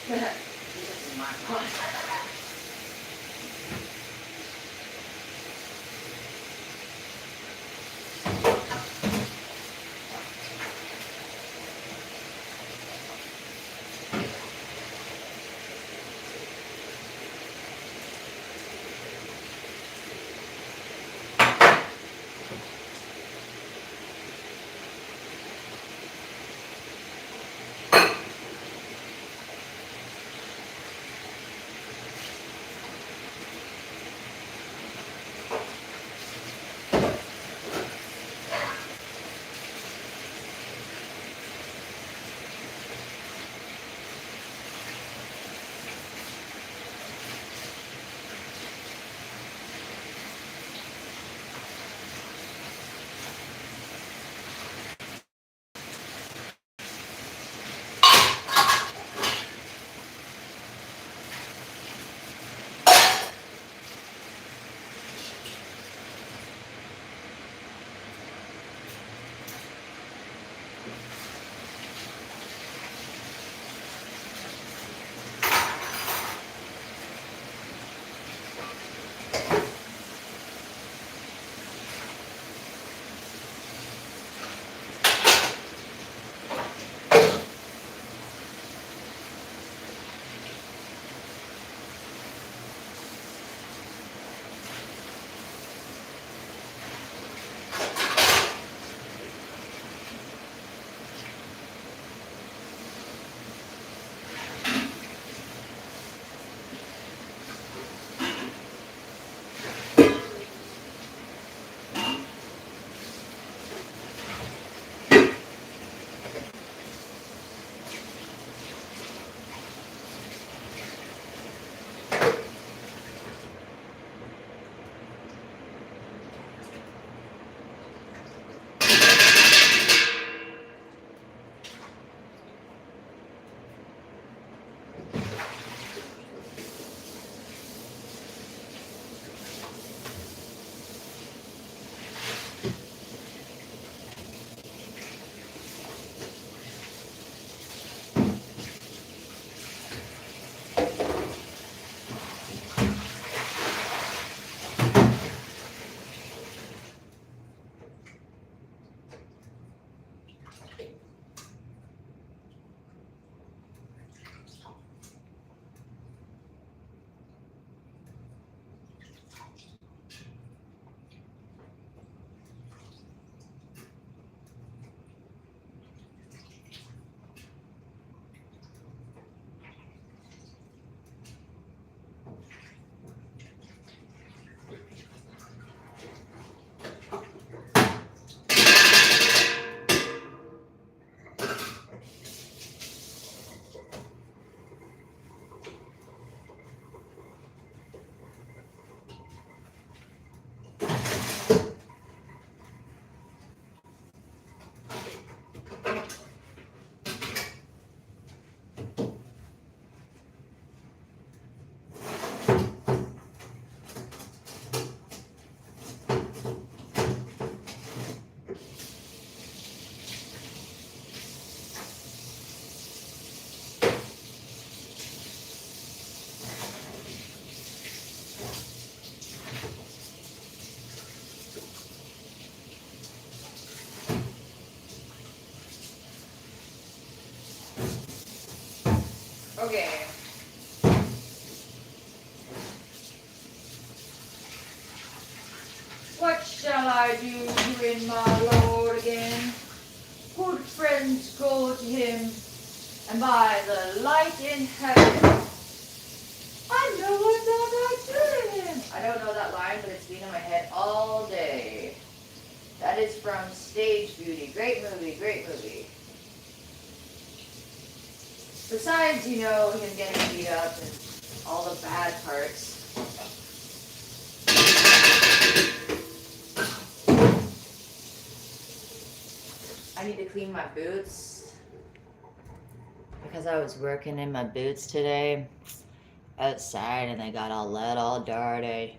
This is my fun. Okay. What shall I do, you in my lord again? Good friends go to him, and by the light in heaven, I know what not I do to him. I don't know that line, but it's been in my head all day. That is from Stage Beauty. Great movie, great movie. Besides, you know, him getting beat up and all the bad parts. I need to clean my boots because I was working in my boots today outside and they got all dirty.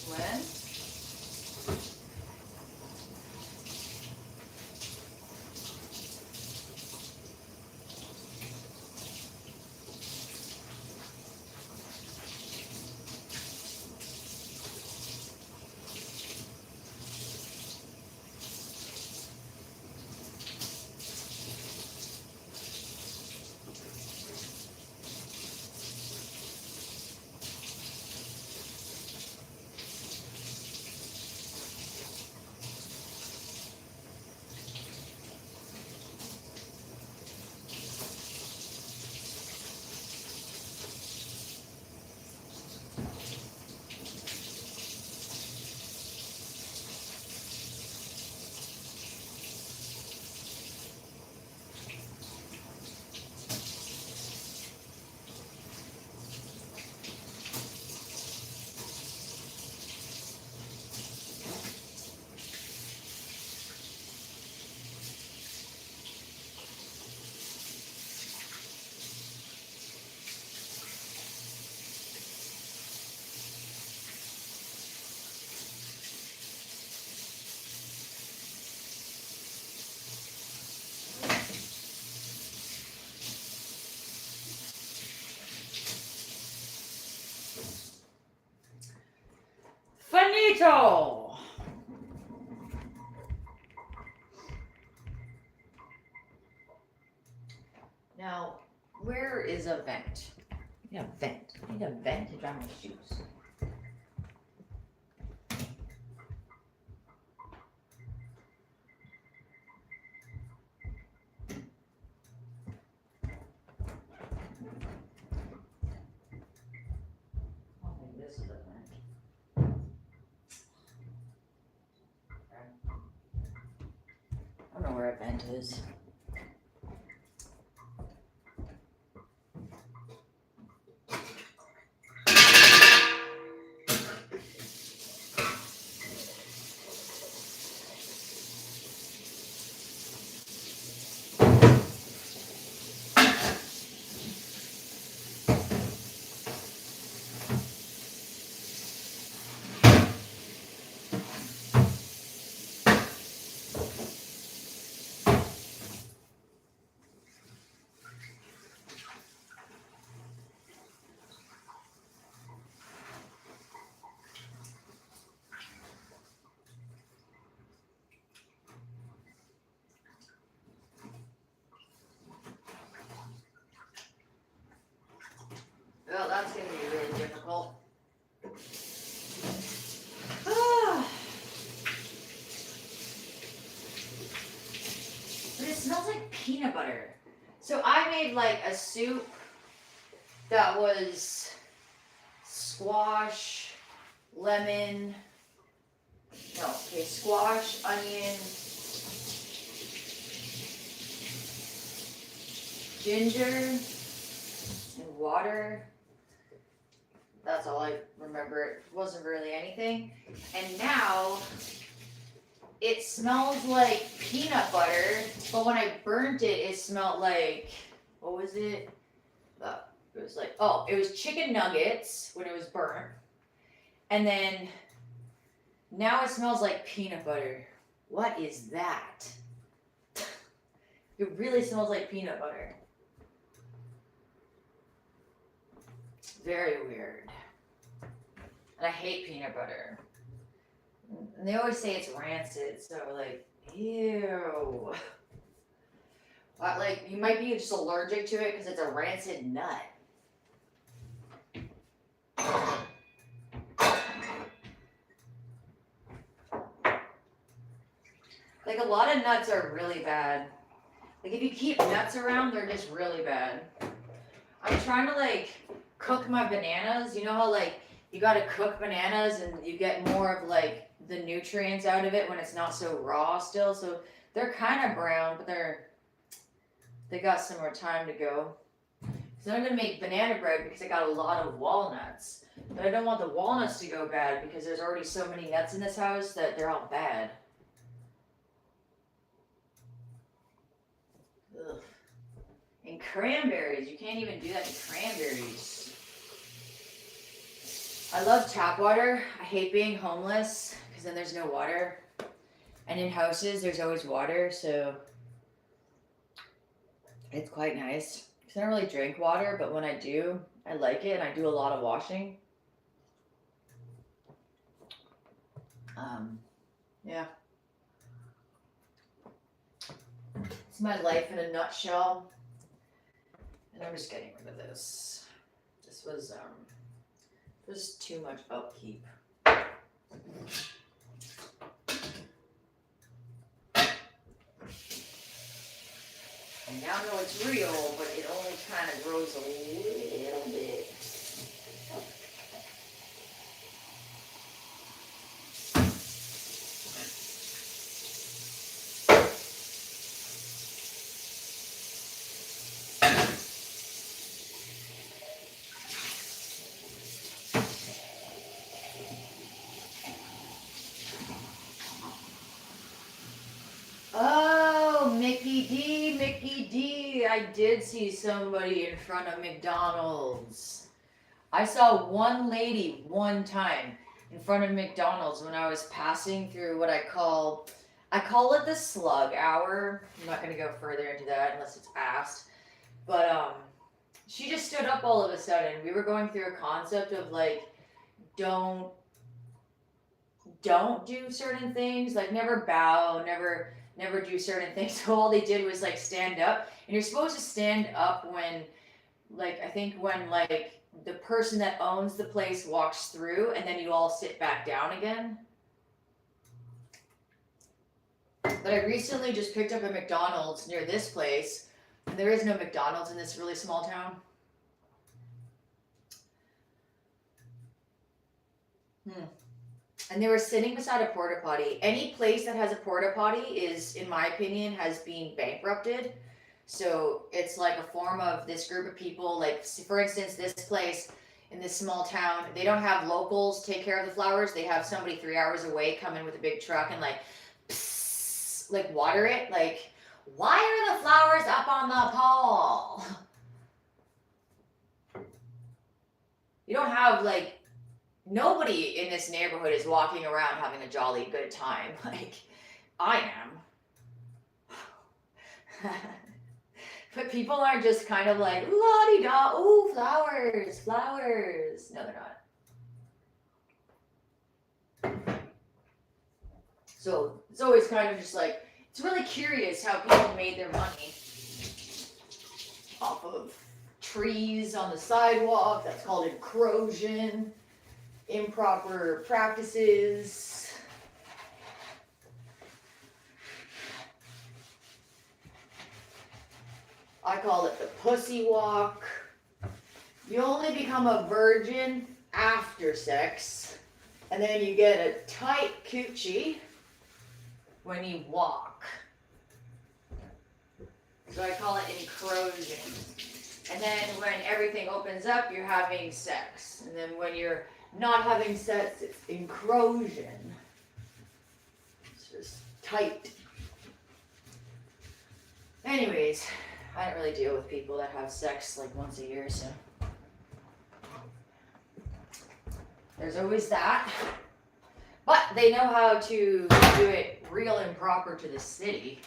When? Finito! Now, where is a vent? I need a vent. I need a vent to dry my shoes. I don't think this is a vent. Okay. I don't know where a vent is. Well, that's going to be really difficult. But it smells like peanut butter. So I made like a soup that was squash, lemon, No, okay, squash, onion, ginger, and water. That's all I remember. It wasn't really anything. And now it smells like peanut butter, but when I burnt it, it smelled like, what was it? It was like, oh, it was chicken nuggets when it was burnt. And then now it smells like peanut butter. What is that? It really smells like peanut butter. Very weird. And I hate peanut butter. And they always say it's rancid, so like, ew. Like, you might be just allergic to it because it's a rancid nut. Like, a lot of nuts are really bad. Like, if you keep nuts around, they're just really bad. I'm trying to, like, cook my bananas. You know how, like, you gotta cook bananas and you get more of, like, the nutrients out of it when it's not so raw still. So they're kind of brown, but they got some more time to go. So I'm gonna make banana bread because I got a lot of walnuts. But I don't want the walnuts to go bad because there's already so many nuts in this house that they're all bad. Ugh. And cranberries, you can't even do that to cranberries. I love tap water. I hate being homeless because then there's no water. And in houses, there's always water, so it's quite nice. Because I don't really drink water, but when I do, I like it and I do a lot of washing. Yeah. It's my life in a nutshell. And I'm just getting rid of this. This was too much upkeep. I now know it's real, but it only kind of grows a little bit. Oh, Mickey D. I did see somebody in front of McDonald's. I saw one lady one time in front of McDonald's when I was passing through what I call it the slug hour. I'm not going to go further into that unless it's asked. But she just stood up all of a sudden. We were going through a concept of like don't do certain things, like never bow, never do certain things. So all they did was like stand up, and you're supposed to stand up when, like, I think when like the person that owns the place walks through, and then you all sit back down again. But I recently just picked up a McDonald's near this place, and there is no McDonald's in this really small town. And they were sitting beside a porta potty. Any place that has a porta potty is, in my opinion, has been bankrupted. So it's like a form of this group of people. Like, for instance, this place in this small town, they don't have locals take care of the flowers. They have somebody 3 hours away come in with a big truck and like, psst, like water it. Like, why are the flowers up on the pole? You don't have like, nobody in this neighborhood is walking around having a jolly good time. Like, I am. But people are just kind of like, la-di-da, ooh, flowers, flowers. No, they're not. So it's always kind of just like, it's really curious how people made their money off of trees on the sidewalk. That's called encroachment. Improper practices. I call it the pussy walk. You only become a virgin after sex. And then you get a tight coochie when you walk. So I call it encroaching. And then when everything opens up, you're having sex. And then when you're not having sex, it's encroaching. It's just tight. Anyways, I don't really deal with people that have sex like once a year, so there's always that. But they know how to do it real and proper to the city.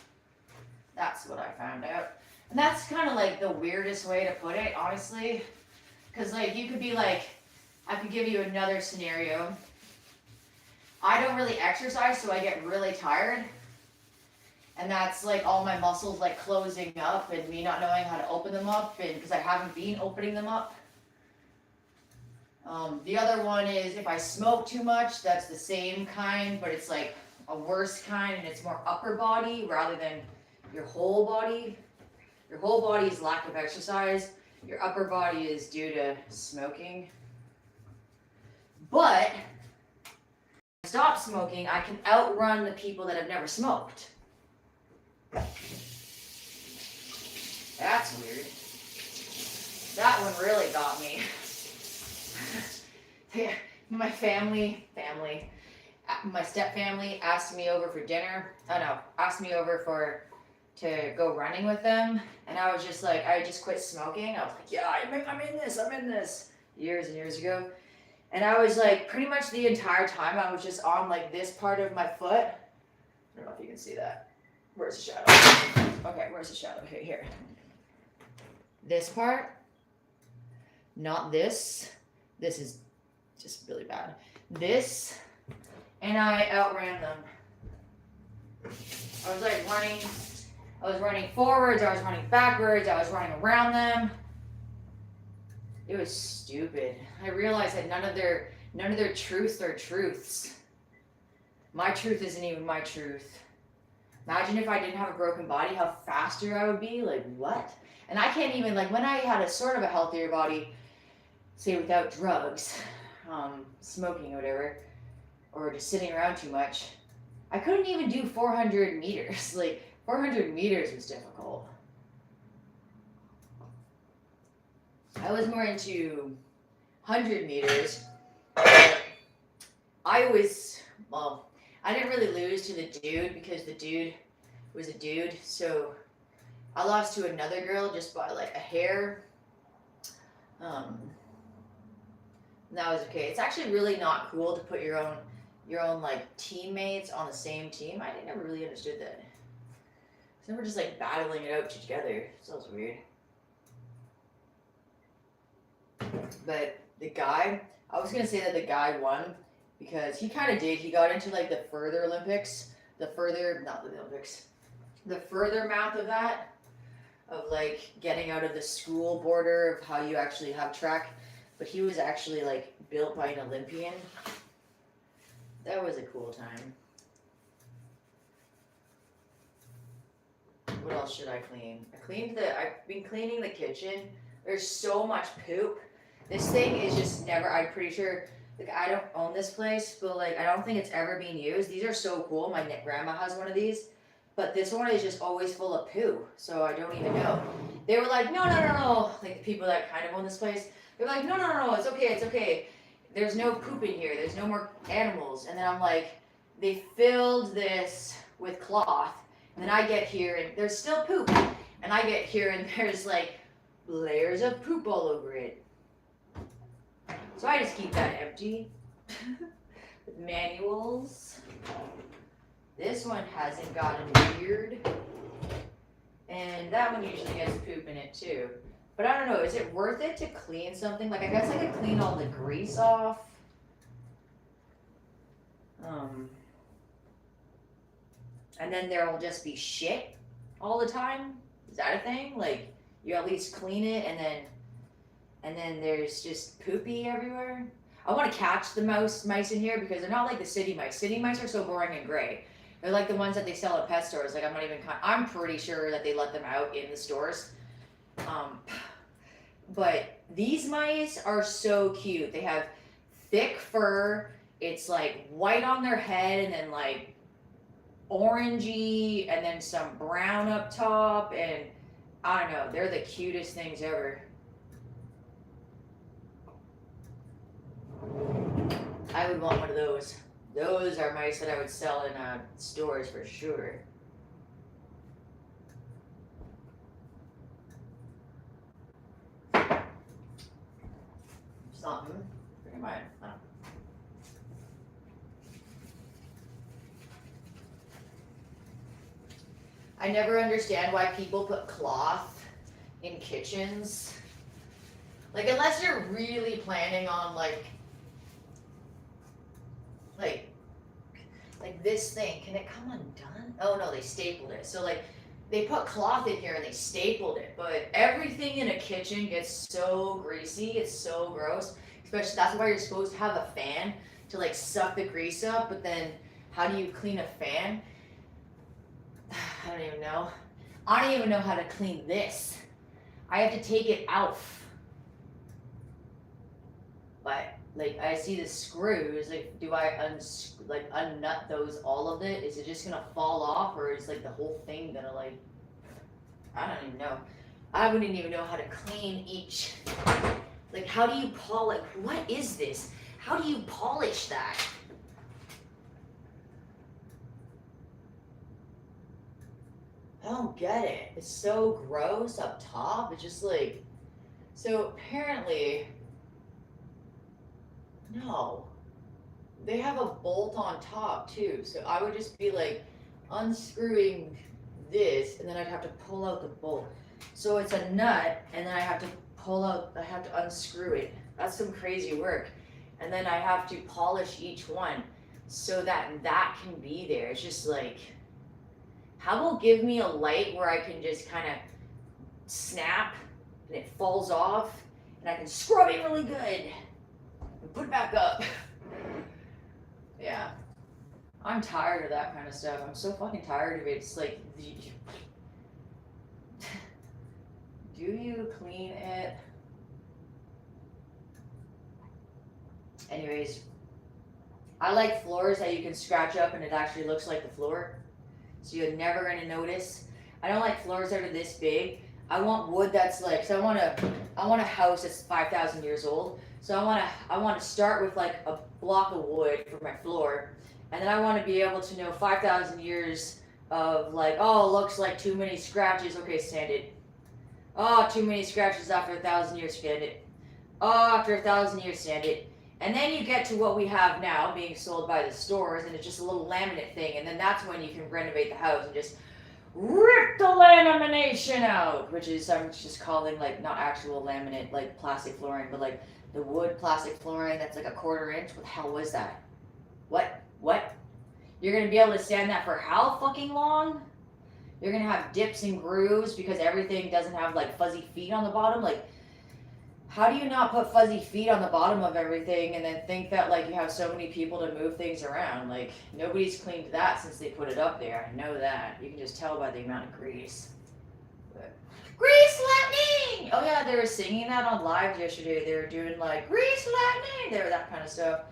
That's what I found out. And that's kind of like the weirdest way to put it, honestly. Because like you could be like, I could give you another scenario. I don't really exercise, so I get really tired. And that's like all my muscles like closing up and me not knowing how to open them up, and because I haven't been opening them up. The other one is if I smoke too much, that's the same kind, but it's like a worse kind, and it's more upper body rather than your whole body. Your whole body is lack of exercise. Your upper body is due to smoking. But if I stop smoking, I can outrun the people that have never smoked. That's weird. That one really got me. My my step family asked me over for dinner. Asked me over to go running with them, and I was just like, I just quit smoking. I was like, yeah, I'm in this, years and years ago. And I was like, pretty much the entire time, I was just on like this part of my foot. I don't know if you can see that. Where's the shadow? Okay, where's the shadow? Here. This part, not this. This is just really bad. This, and I outran them. I was like running. I was running forwards, I was running backwards, I was running around them. It was stupid. I realized that none of their truths are truths. My truth isn't even my truth. Imagine if I didn't have a broken body, how faster I would be. Like, what? And I can't even, like, when I had a sort of a healthier body, say without drugs, smoking or whatever, or just sitting around too much, I couldn't even do 400 meters. Like, 400 meters was difficult. I was more into 100 meters. I didn't really lose to the dude because the dude was a dude. So I lost to another girl just by like a hair. And that was okay. It's actually really not cool to put your own like teammates on the same team. I never really understood that. So we're just like battling it out together. So it's weird. But the guy, I was gonna say that the guy won because he kind of did. He got into like the further Olympics, the further mouth of that, of like getting out of the school border of how you actually have track. But he was actually like built by an Olympian. That was a cool time. What else should I clean? I've been cleaning the kitchen. There's so much poop. This thing is just never, I'm pretty sure, like I don't own this place, but like I don't think it's ever been used. These are so cool. My grandma has one of these, but this one is just always full of poo. So I don't even know. They were like, no. Like the people that kind of own this place, they were like, no, it's okay. There's no poop in here. There's no more animals. And then I'm like, they filled this with cloth. And then I get here and there's still poop. And I get here and there's like layers of poop all over it. So I just keep that empty. With manuals. This one hasn't gotten weird. And that one usually gets poop in it too. But I don't know, is it worth it to clean something? Like I guess I could clean all the grease off. And then there'll just be shit all the time. Is that a thing? Like you at least clean it and then there's just poopy everywhere. I want to catch the mice in here because they're not like the city mice. City mice are so boring and gray. They're like the ones that they sell at pet stores. Like I'm pretty sure that they let them out in the stores. But these mice are so cute. They have thick fur. it's like white on their head and then like orangey and then some brown up top, and I don't know, they're the cutest things ever. I would want one of those. Those are mice that I would sell in stores for sure. Something. Pretty much. I never understand why people put cloth in kitchens. Like, unless you're really planning on like this thing, can it come undone? Oh no, they stapled it. So like they put cloth in here and they stapled it, but everything in a kitchen gets so greasy, it's so gross. Especially that's why you're supposed to have a fan to like suck the grease up, but then how do you clean a fan? I don't even know. I don't even know how to clean this. I have to take it out. But like I see the screws, like do I unnut those, all of it? Is it just gonna fall off, or is like the whole thing gonna like, I don't even know. I wouldn't even know how to clean each, like how do you polish, what is this? How do you polish that? I don't get it. It's so gross up top. It's just like, so apparently, no, they have a bolt on top too. So I would just be like unscrewing this, and then I'd have to pull out the bolt. So it's a nut, and then I have to I have to unscrew it. That's some crazy work. And then I have to polish each one so that that can be there. It's just like, how about give me a light where I can just kind of snap and it falls off and I can scrub it really good and put it back up. Yeah. I'm tired of that kind of stuff. I'm so fucking tired of it. It's like, do you clean it? Anyways, I like floors that you can scratch up and it actually looks like the floor. So you're never gonna notice. I don't like floors that are this big. I want wood that's like, so I want a house that's 5,000 years old. So I want to start with like a block of wood for my floor, and then I want to be able to know 5,000 years of like, oh, looks like too many scratches. Okay, sand it. Oh, too many scratches after 1,000 years, sand it. Oh, after 1,000 years, sand it. And then you get to what we have now being sold by the stores, and it's just a little laminate thing, and then that's when you can renovate the house and just rip the lamination out, which is, I'm just calling like not actual laminate, like plastic flooring, but like the wood plastic flooring that's like a 1/4 inch. What the hell was that? What? You're gonna be able to stand that for how fucking long? You're gonna have dips and grooves because everything doesn't have like fuzzy feet on the bottom. Like, how do you not put fuzzy feet on the bottom of everything and then think that like you have so many people to move things around? Like, nobody's cleaned that since they put it up there. I know that. You can just tell by the amount of grease. But, grease lightning! Oh yeah, they were singing that on live yesterday. They were doing like grease lightning. They were that kind of stuff.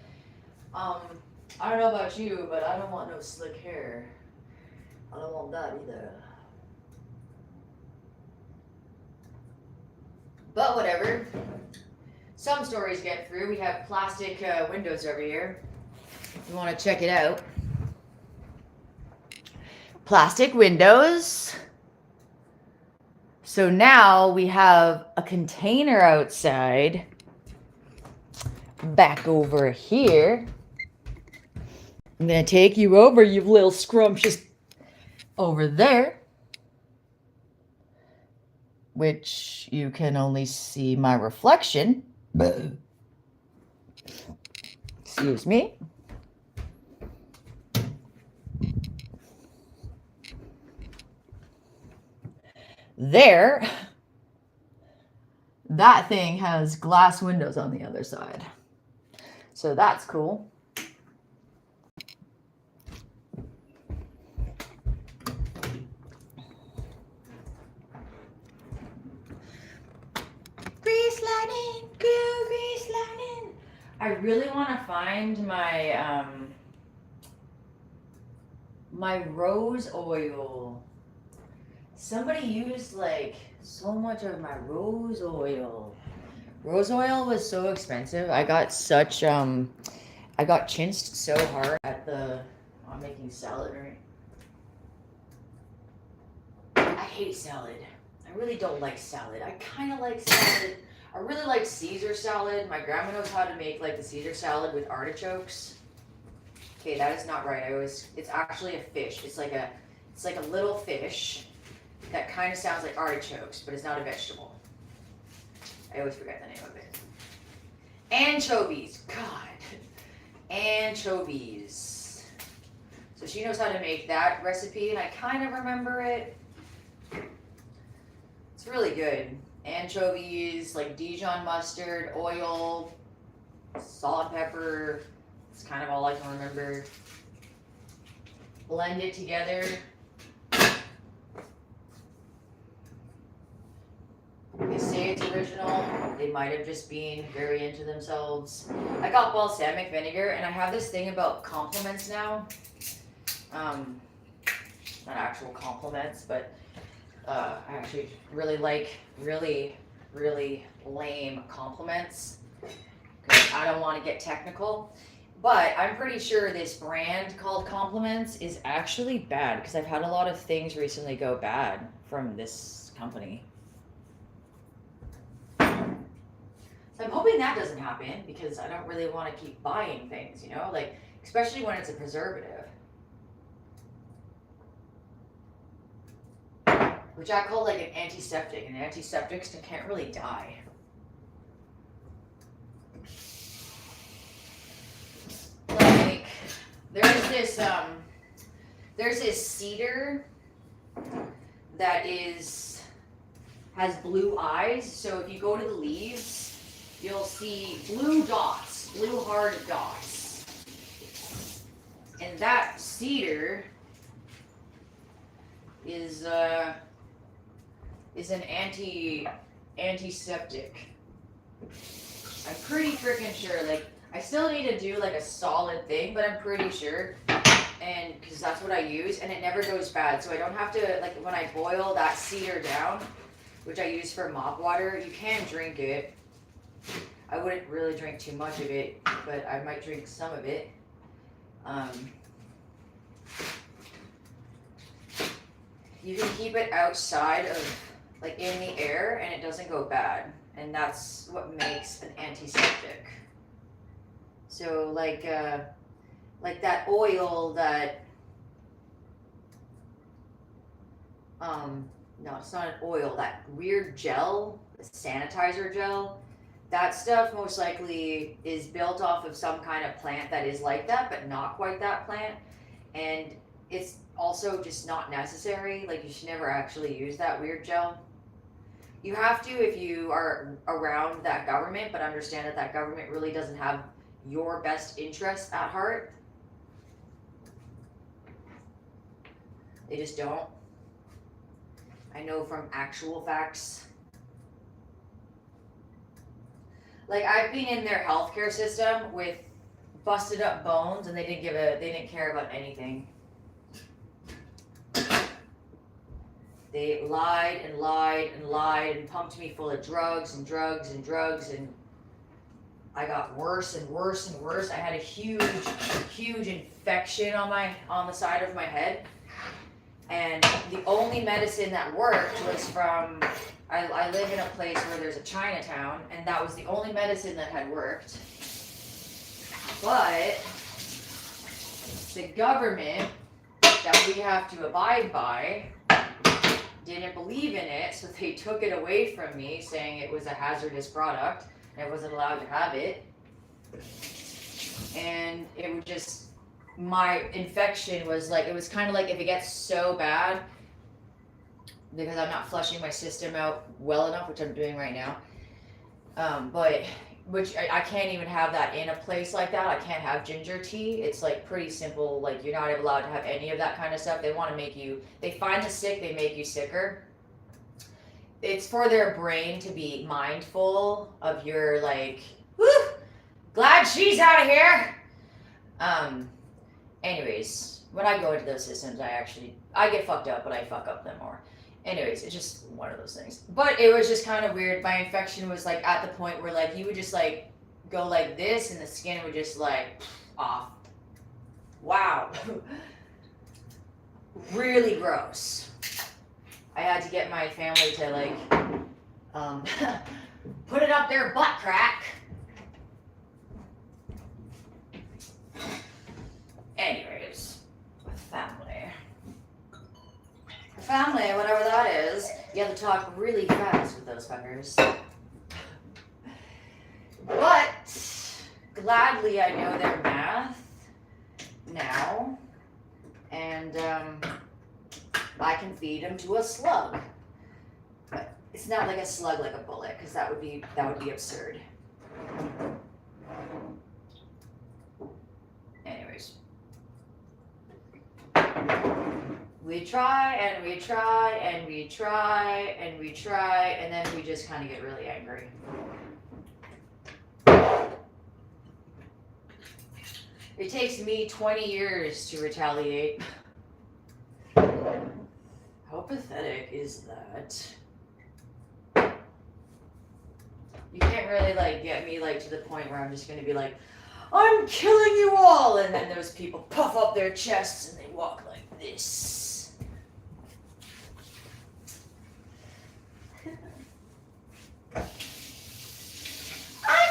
I don't know about you, but I don't want no slick hair. I don't want that either. But whatever. Some stories get through. We have plastic windows over here. If you want to check it out. Plastic windows. So now we have a container outside. Back over here. I'm going to take you over, you little scrumptious. Over there. Which you can only see my reflection. Excuse me. There. That thing has glass windows on the other side. So that's cool. Grease lightning, grease lightning. I really want to find my rose oil. Somebody used like so much of my rose oil. Rose oil was so expensive. I got I got chinched so hard at I'm making salad, right? I hate salad. I really don't like salad. I kind of like salad. I really like Caesar salad. My grandma knows how to make like the Caesar salad with artichokes. Okay, that is not right. It's actually a fish. It's like a little fish that kind of sounds like artichokes, but it's not a vegetable. I always forget the name of it. Anchovies. God. Anchovies. So she knows how to make that recipe, and I kind of remember it. It's really good. Anchovies, like Dijon mustard, oil, salt and pepper. It's kind of all I can remember. Blend it together. They say it's original. They might have just been very into themselves. I got balsamic vinegar, and I have this thing about compliments now. Not actual compliments, but I actually really like really lame compliments because I don't want to get technical. But I'm pretty sure this brand called Compliments is actually bad because I've had a lot of things recently go bad from this company. So I'm hoping that doesn't happen because I don't really want to keep buying things, you know, like especially when it's a preservative. Which I call like an antiseptic, and antiseptics can't really die. Like there's this cedar that has blue eyes. So if you go to the leaves, you'll see blue dots, blue hard dots. And that cedar is an antiseptic. I'm pretty freaking sure. Like I still need to do like a solid thing, but I'm pretty sure. And because that's what I use, and it never goes bad. So I don't have to, like when I boil that cedar down, which I use for mop water, you can drink it. I wouldn't really drink too much of it, but I might drink some of it. You can keep it outside of, like in the air, and it doesn't go bad. And that's what makes an antiseptic. So like that oil that, no, it's not an oil, that weird gel, the sanitizer gel, that stuff most likely is built off of some kind of plant that is like that, but not quite that plant. And it's also just not necessary. Like you should never actually use that weird gel. You have to if you are around that government, but understand that that government really doesn't have your best interests at heart. They just don't. I know from actual facts. Like I've been in their healthcare system with busted up bones, and they didn't care about anything. They lied and lied and lied and pumped me full of drugs and drugs and drugs, and I got worse and worse and worse. I had a huge infection on the side of my head. And the only medicine that worked was from, I live in a place where there's a Chinatown, and that was the only medicine that had worked. But the government that we have to abide by didn't believe in it, so they took it away from me, saying it was a hazardous product and I wasn't allowed to have it. And it would just, my infection was like, it was kind of like if it gets so bad, because I'm not flushing my system out well enough, which I'm doing right now, which I can't even have that in a place like that. I can't have ginger tea. It's like pretty simple. Like you're not allowed to have any of that kind of stuff. They want to make you, they find the sick, they make you sicker. It's for their brain to be mindful of your like, whew, glad God, she's out of here. Anyways, when I go into those systems, I get fucked up, but I fuck up them more. Anyways, it's just one of those things. But it was just kind of weird. My infection was like at the point where like you would just like go like this, and the skin would just like off. Wow. Really gross. I had to get my family to like put it up their butt crack. Anyways, family, whatever that is, you have to talk really fast with those fuckers. But gladly I know their math now, and I can feed them to a slug. But it's not like a slug like a bullet, because that would be absurd. Anyways. We try and we try and we try and we try, and then we just kind of get really angry. It takes me 20 years to retaliate. How pathetic is that? You can't really like get me like to the point where I'm just gonna be like, I'm killing you all, and then those people puff up their chests and they walk like this. I've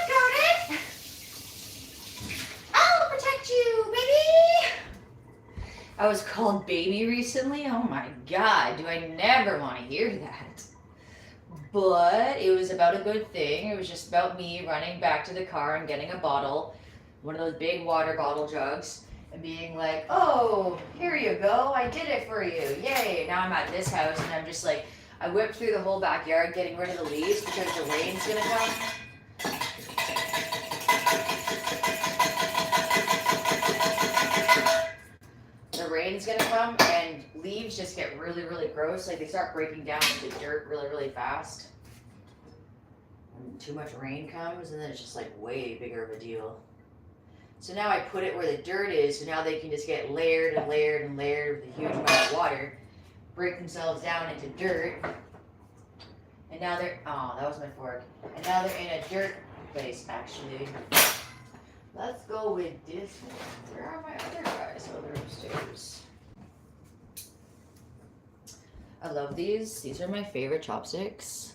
got it! I'll protect you, baby! I was called baby recently. Oh my god, do I never want to hear that. But it was about a good thing. It was just about me running back to the car and getting a bottle, one of those big water bottle jugs, and being like, oh, here you go, I did it for you, yay. Now I'm at this house and I'm just like, I whipped through the whole backyard getting rid of the leaves because the rain's gonna come. The rain's gonna come and leaves just get really, really gross. Like they start breaking down into dirt really, really fast. And too much rain comes and then it's just like way bigger of a deal. So now I put it where the dirt is, so now they can just get layered and layered and layered with a huge amount of water, break themselves down into dirt. And now they're, oh, that was my fork. And now they're in a dirt place, actually. Let's go with this one. Where are my other guys? Oh, they're upstairs. I love these. These are my favorite chopsticks.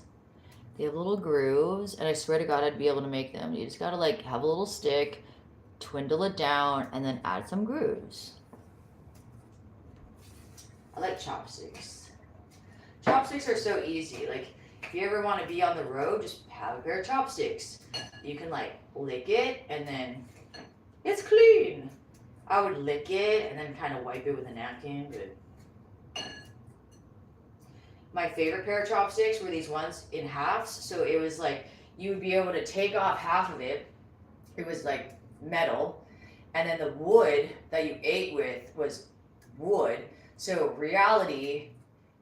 They have little grooves, and I swear to God I'd be able to make them. You just gotta like have a little stick, twindle it down, and then add some grooves. I like chopsticks. Chopsticks are so easy. Like, if you ever want to be on the road, just have a pair of chopsticks. You can like lick it and then it's clean. I would lick it and then kind of wipe it with a napkin, but my favorite pair of chopsticks were these ones in halves. So it was like you would be able to take off half of it. It was like metal, and then the wood that you ate with was wood. So reality,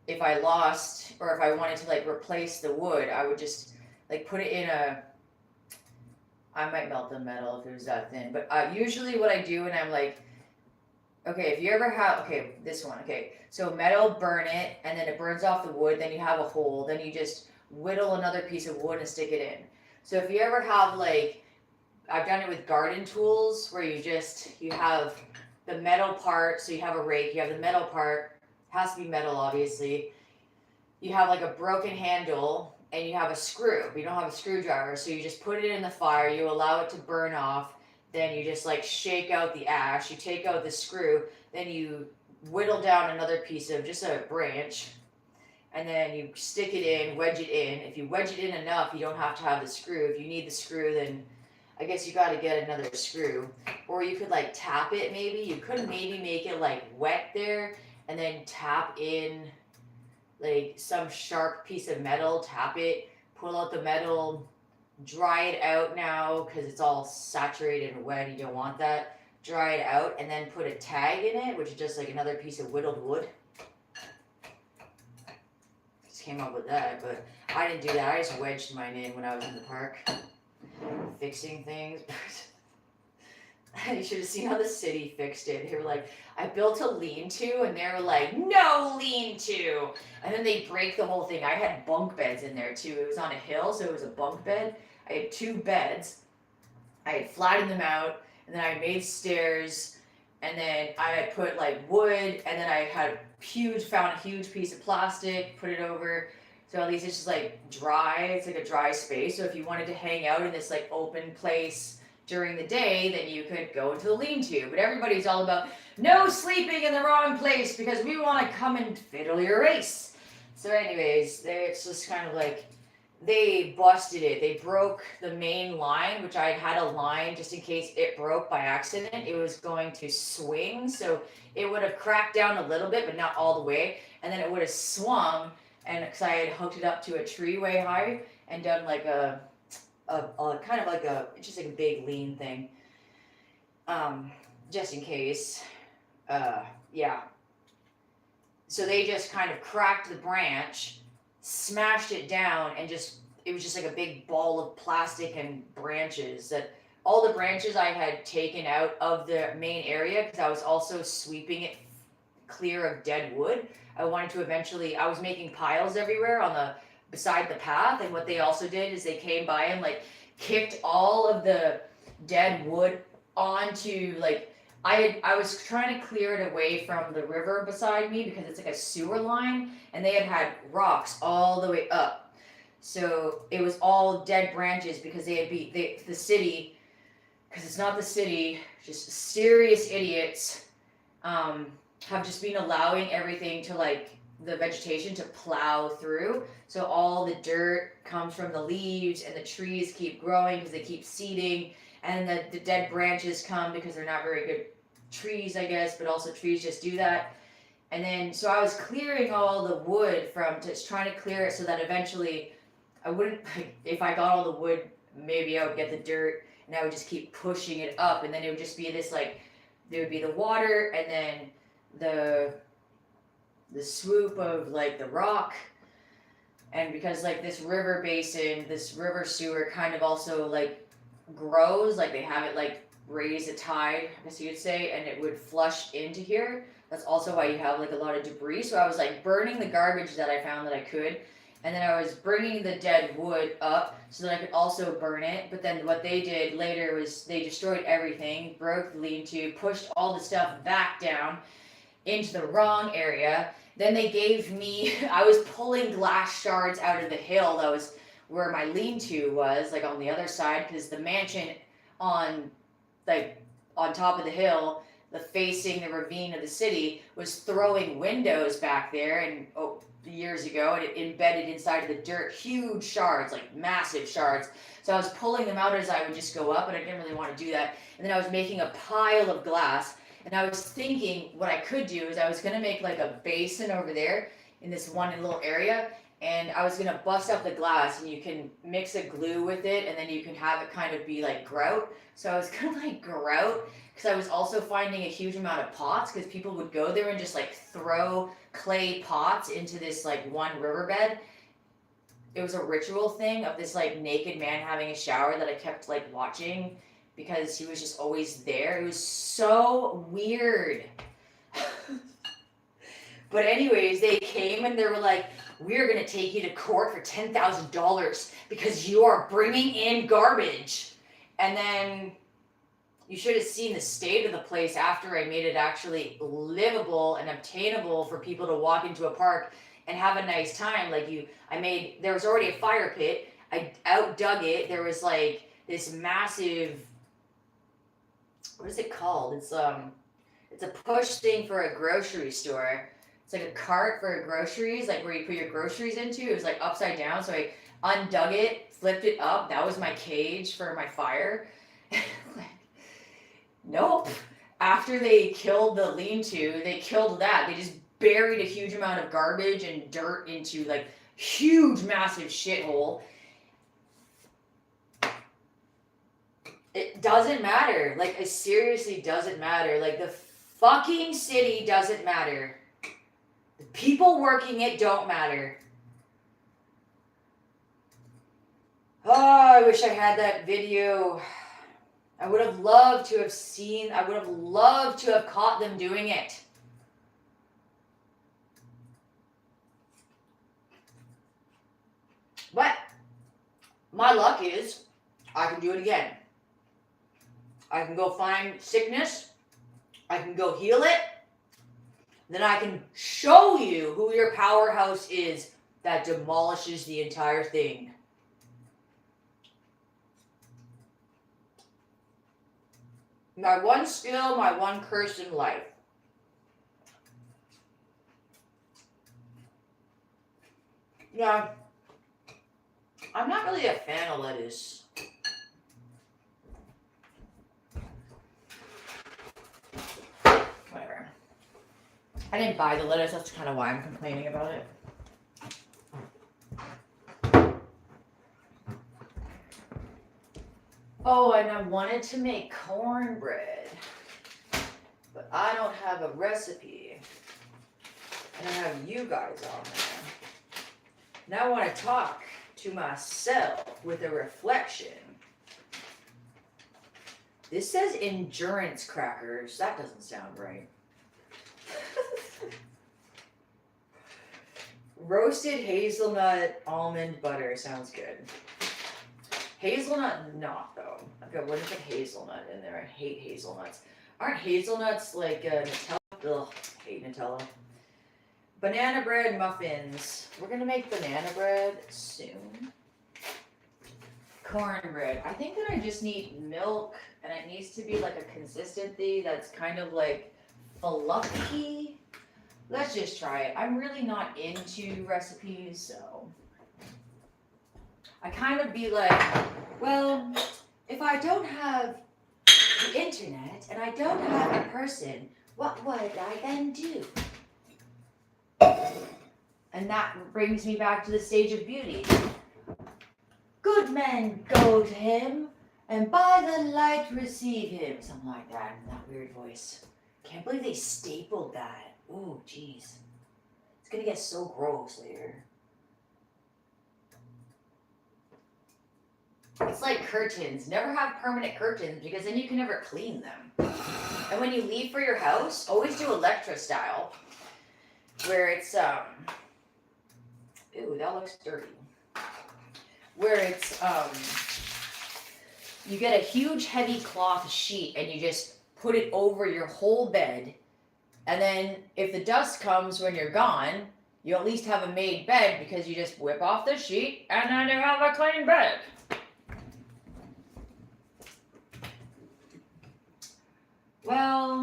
if I lost or if I wanted to like replace the wood, I would just like put it in a, I might melt the metal if it was that thin, but usually what I do, and I'm like, okay, if you ever have, okay, this one, okay, so metal, burn it, and then it burns off the wood, then you have a hole, then you just whittle another piece of wood and stick it in. So if you ever have like, I've done it with garden tools where you have the metal part, so you have a rake, you have the metal part, has to be metal obviously, you have like a broken handle, and you have a screw, but you don't have a screwdriver, so you just put it in the fire, you allow it to burn off, then you just like shake out the ash, you take out the screw, then you whittle down another piece of just a branch, and then you stick it in, wedge it in. If you wedge it in enough, you don't have to have the screw. If you need the screw, then I guess you got to get another screw. Or you could like tap it maybe. You could maybe make it like wet there, and then tap in like some sharp piece of metal, tap it, pull out the metal, dry it out now because it's all saturated and wet. You don't want that. Dry it out and then put a tag in it, which is just like another piece of whittled wood. Just came up with that, but I didn't do that. I just wedged mine in when I was in the park fixing things. You should have seen how the city fixed it. They were like, I built a lean-to, and they were like, no lean-to. And then they break the whole thing. I had bunk beds in there too. It was on a hill, so it was a bunk bed. I had 2 beds. I had flattened them out, and then I made stairs, and then I had put like wood, and then I had found a huge piece of plastic, put it over. So at least it's just like dry. It's like a dry space. So if you wanted to hang out in this like open place during the day, then you could go into the lean-to. But everybody's all about no sleeping in the wrong place because we want to come and fiddle your race. So anyways, it's just kind of like they busted it. They broke the main line, which I had a line just in case it broke by accident. It was going to swing, so it would have cracked down a little bit, but not all the way. And then it would have swung, and because I had hooked it up to a tree way high and done like a kind of like just like a big lean thing, just in case. Yeah. So they just kind of cracked the branch, smashed it down, and it was just like a big ball of plastic and branches. That all the branches I had taken out of the main area because I was also sweeping it clear of dead wood. I wanted to eventually. I was making piles everywhere on the beside the path, and what they also did is they came by and like kicked all of the dead wood onto like I was trying to clear it away from the river beside me because it's like a sewer line, and they had rocks all the way up. So it was all dead branches because the city, because it's not the city, just serious idiots, have just been allowing everything to like the vegetation to plow through. So all the dirt comes from the leaves, and the trees keep growing because they keep seeding, and the dead branches come because they're not very good trees, I guess, but also trees just do that. And then so I was clearing all the wood from just trying to clear it so that eventually I wouldn't, like, if I got all the wood, maybe I would get the dirt, and I would just keep pushing it up, and then it would just be this like there would be the water, and then the swoop of like the rock. And because like this river basin, this river sewer kind of also like grows, like they have it like raise a tide, I guess you could say, and it would flush into here. That's also why you have like a lot of debris. So I was like burning the garbage that I found that I could, and then I was bringing the dead wood up so that I could also burn it. But then what they did later was they destroyed everything, broke the lean-to, pushed all the stuff back down into the wrong area. Then they gave me, I was pulling glass shards out of the hill that was where my lean-to was, like on the other side, because the mansion on like on top of the hill, the facing the ravine of the city, was throwing windows back there, and years ago, and it embedded inside of the dirt, huge shards, like massive shards. So I was pulling them out as I would just go up, and I didn't really want to do that. And then I was making a pile of glass, and I was thinking what I could do is I was going to make like a basin over there in this one little area, and I was going to bust up the glass, and you can mix a glue with it, and then you can have it kind of be like grout. So I was going to like grout, because I was also finding a huge amount of pots, because people would go there and just like throw clay pots into this like one riverbed. It was a ritual thing of this like naked man having a shower that I kept like watching because he was just always there. It was so weird. But anyways, they came and they were like, we're going to take you to court for $10,000 because you are bringing in garbage. And then you should have seen the state of the place after I made it actually livable and obtainable for people to walk into a park and have a nice time. Like there was already a fire pit. I outdug it. There was like this massive, what is it called? It's a push thing for a grocery store. It's like a cart for groceries, like where you put your groceries into. It was like upside down. So I undug it, flipped it up. That was my cage for my fire. Nope. After they killed the lean-to, they killed that. They just buried a huge amount of garbage and dirt into like huge, massive shithole. It doesn't matter. Like, it seriously doesn't matter. Like, the fucking city doesn't matter. The people working it don't matter. Oh, I wish I had that video. I would have loved to have seen, I would have loved to have caught them doing it. But my luck is I can do it again. I can go find sickness. I can go heal it. Then I can show you who your powerhouse is that demolishes the entire thing. My one skill, my one curse in life. Yeah, I'm not really a fan of lettuce. Whatever. I didn't buy the lettuce, that's kind of why I'm complaining about it. Oh, and I wanted to make cornbread, but I don't have a recipe. And I have you guys on there. Now I want to talk to myself with a reflection. This says endurance crackers. That doesn't sound right. Roasted hazelnut almond butter sounds good. Hazelnut not though. Okay, what is a hazelnut in there? I hate hazelnuts. Aren't hazelnuts like Nutella? Ugh, hate Nutella. Banana bread muffins. We're gonna make banana bread soon. Cornbread. I think that I just need milk, and it needs to be like a consistency that's kind of like fluffy. Let's just try it. I'm really not into recipes, so I kind of be like, well, if I don't have the internet and I don't have a person, what would I then do? And that brings me back to the stage of beauty. Good men go to him, and by the light receive him. Something like that, in that weird voice. Can't believe they stapled that. Ooh, jeez. It's gonna get so gross later. It's like curtains. Never have permanent curtains because then you can never clean them. And when you leave for your house, always do Electra style. Where it's, ooh, that looks dirty. Where it's, you get a huge heavy cloth sheet and you just put it over your whole bed. And then if the dust comes when you're gone, you at least have a made bed because you just whip off the sheet and then you have a clean bed. Well,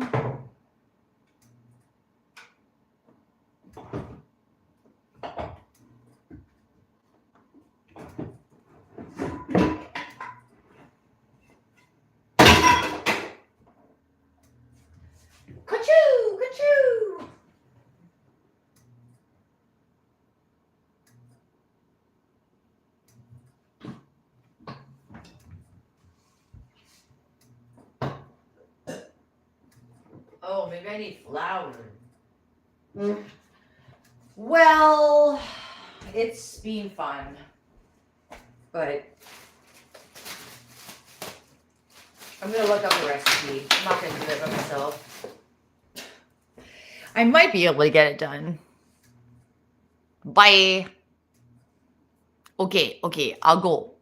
ka-choo, ka-choo. Oh, maybe I need flour. Well, it's been fun, but I'm gonna look up a recipe. I'm not gonna do it by myself. I might be able to get it done. Bye. Okay, I'll go.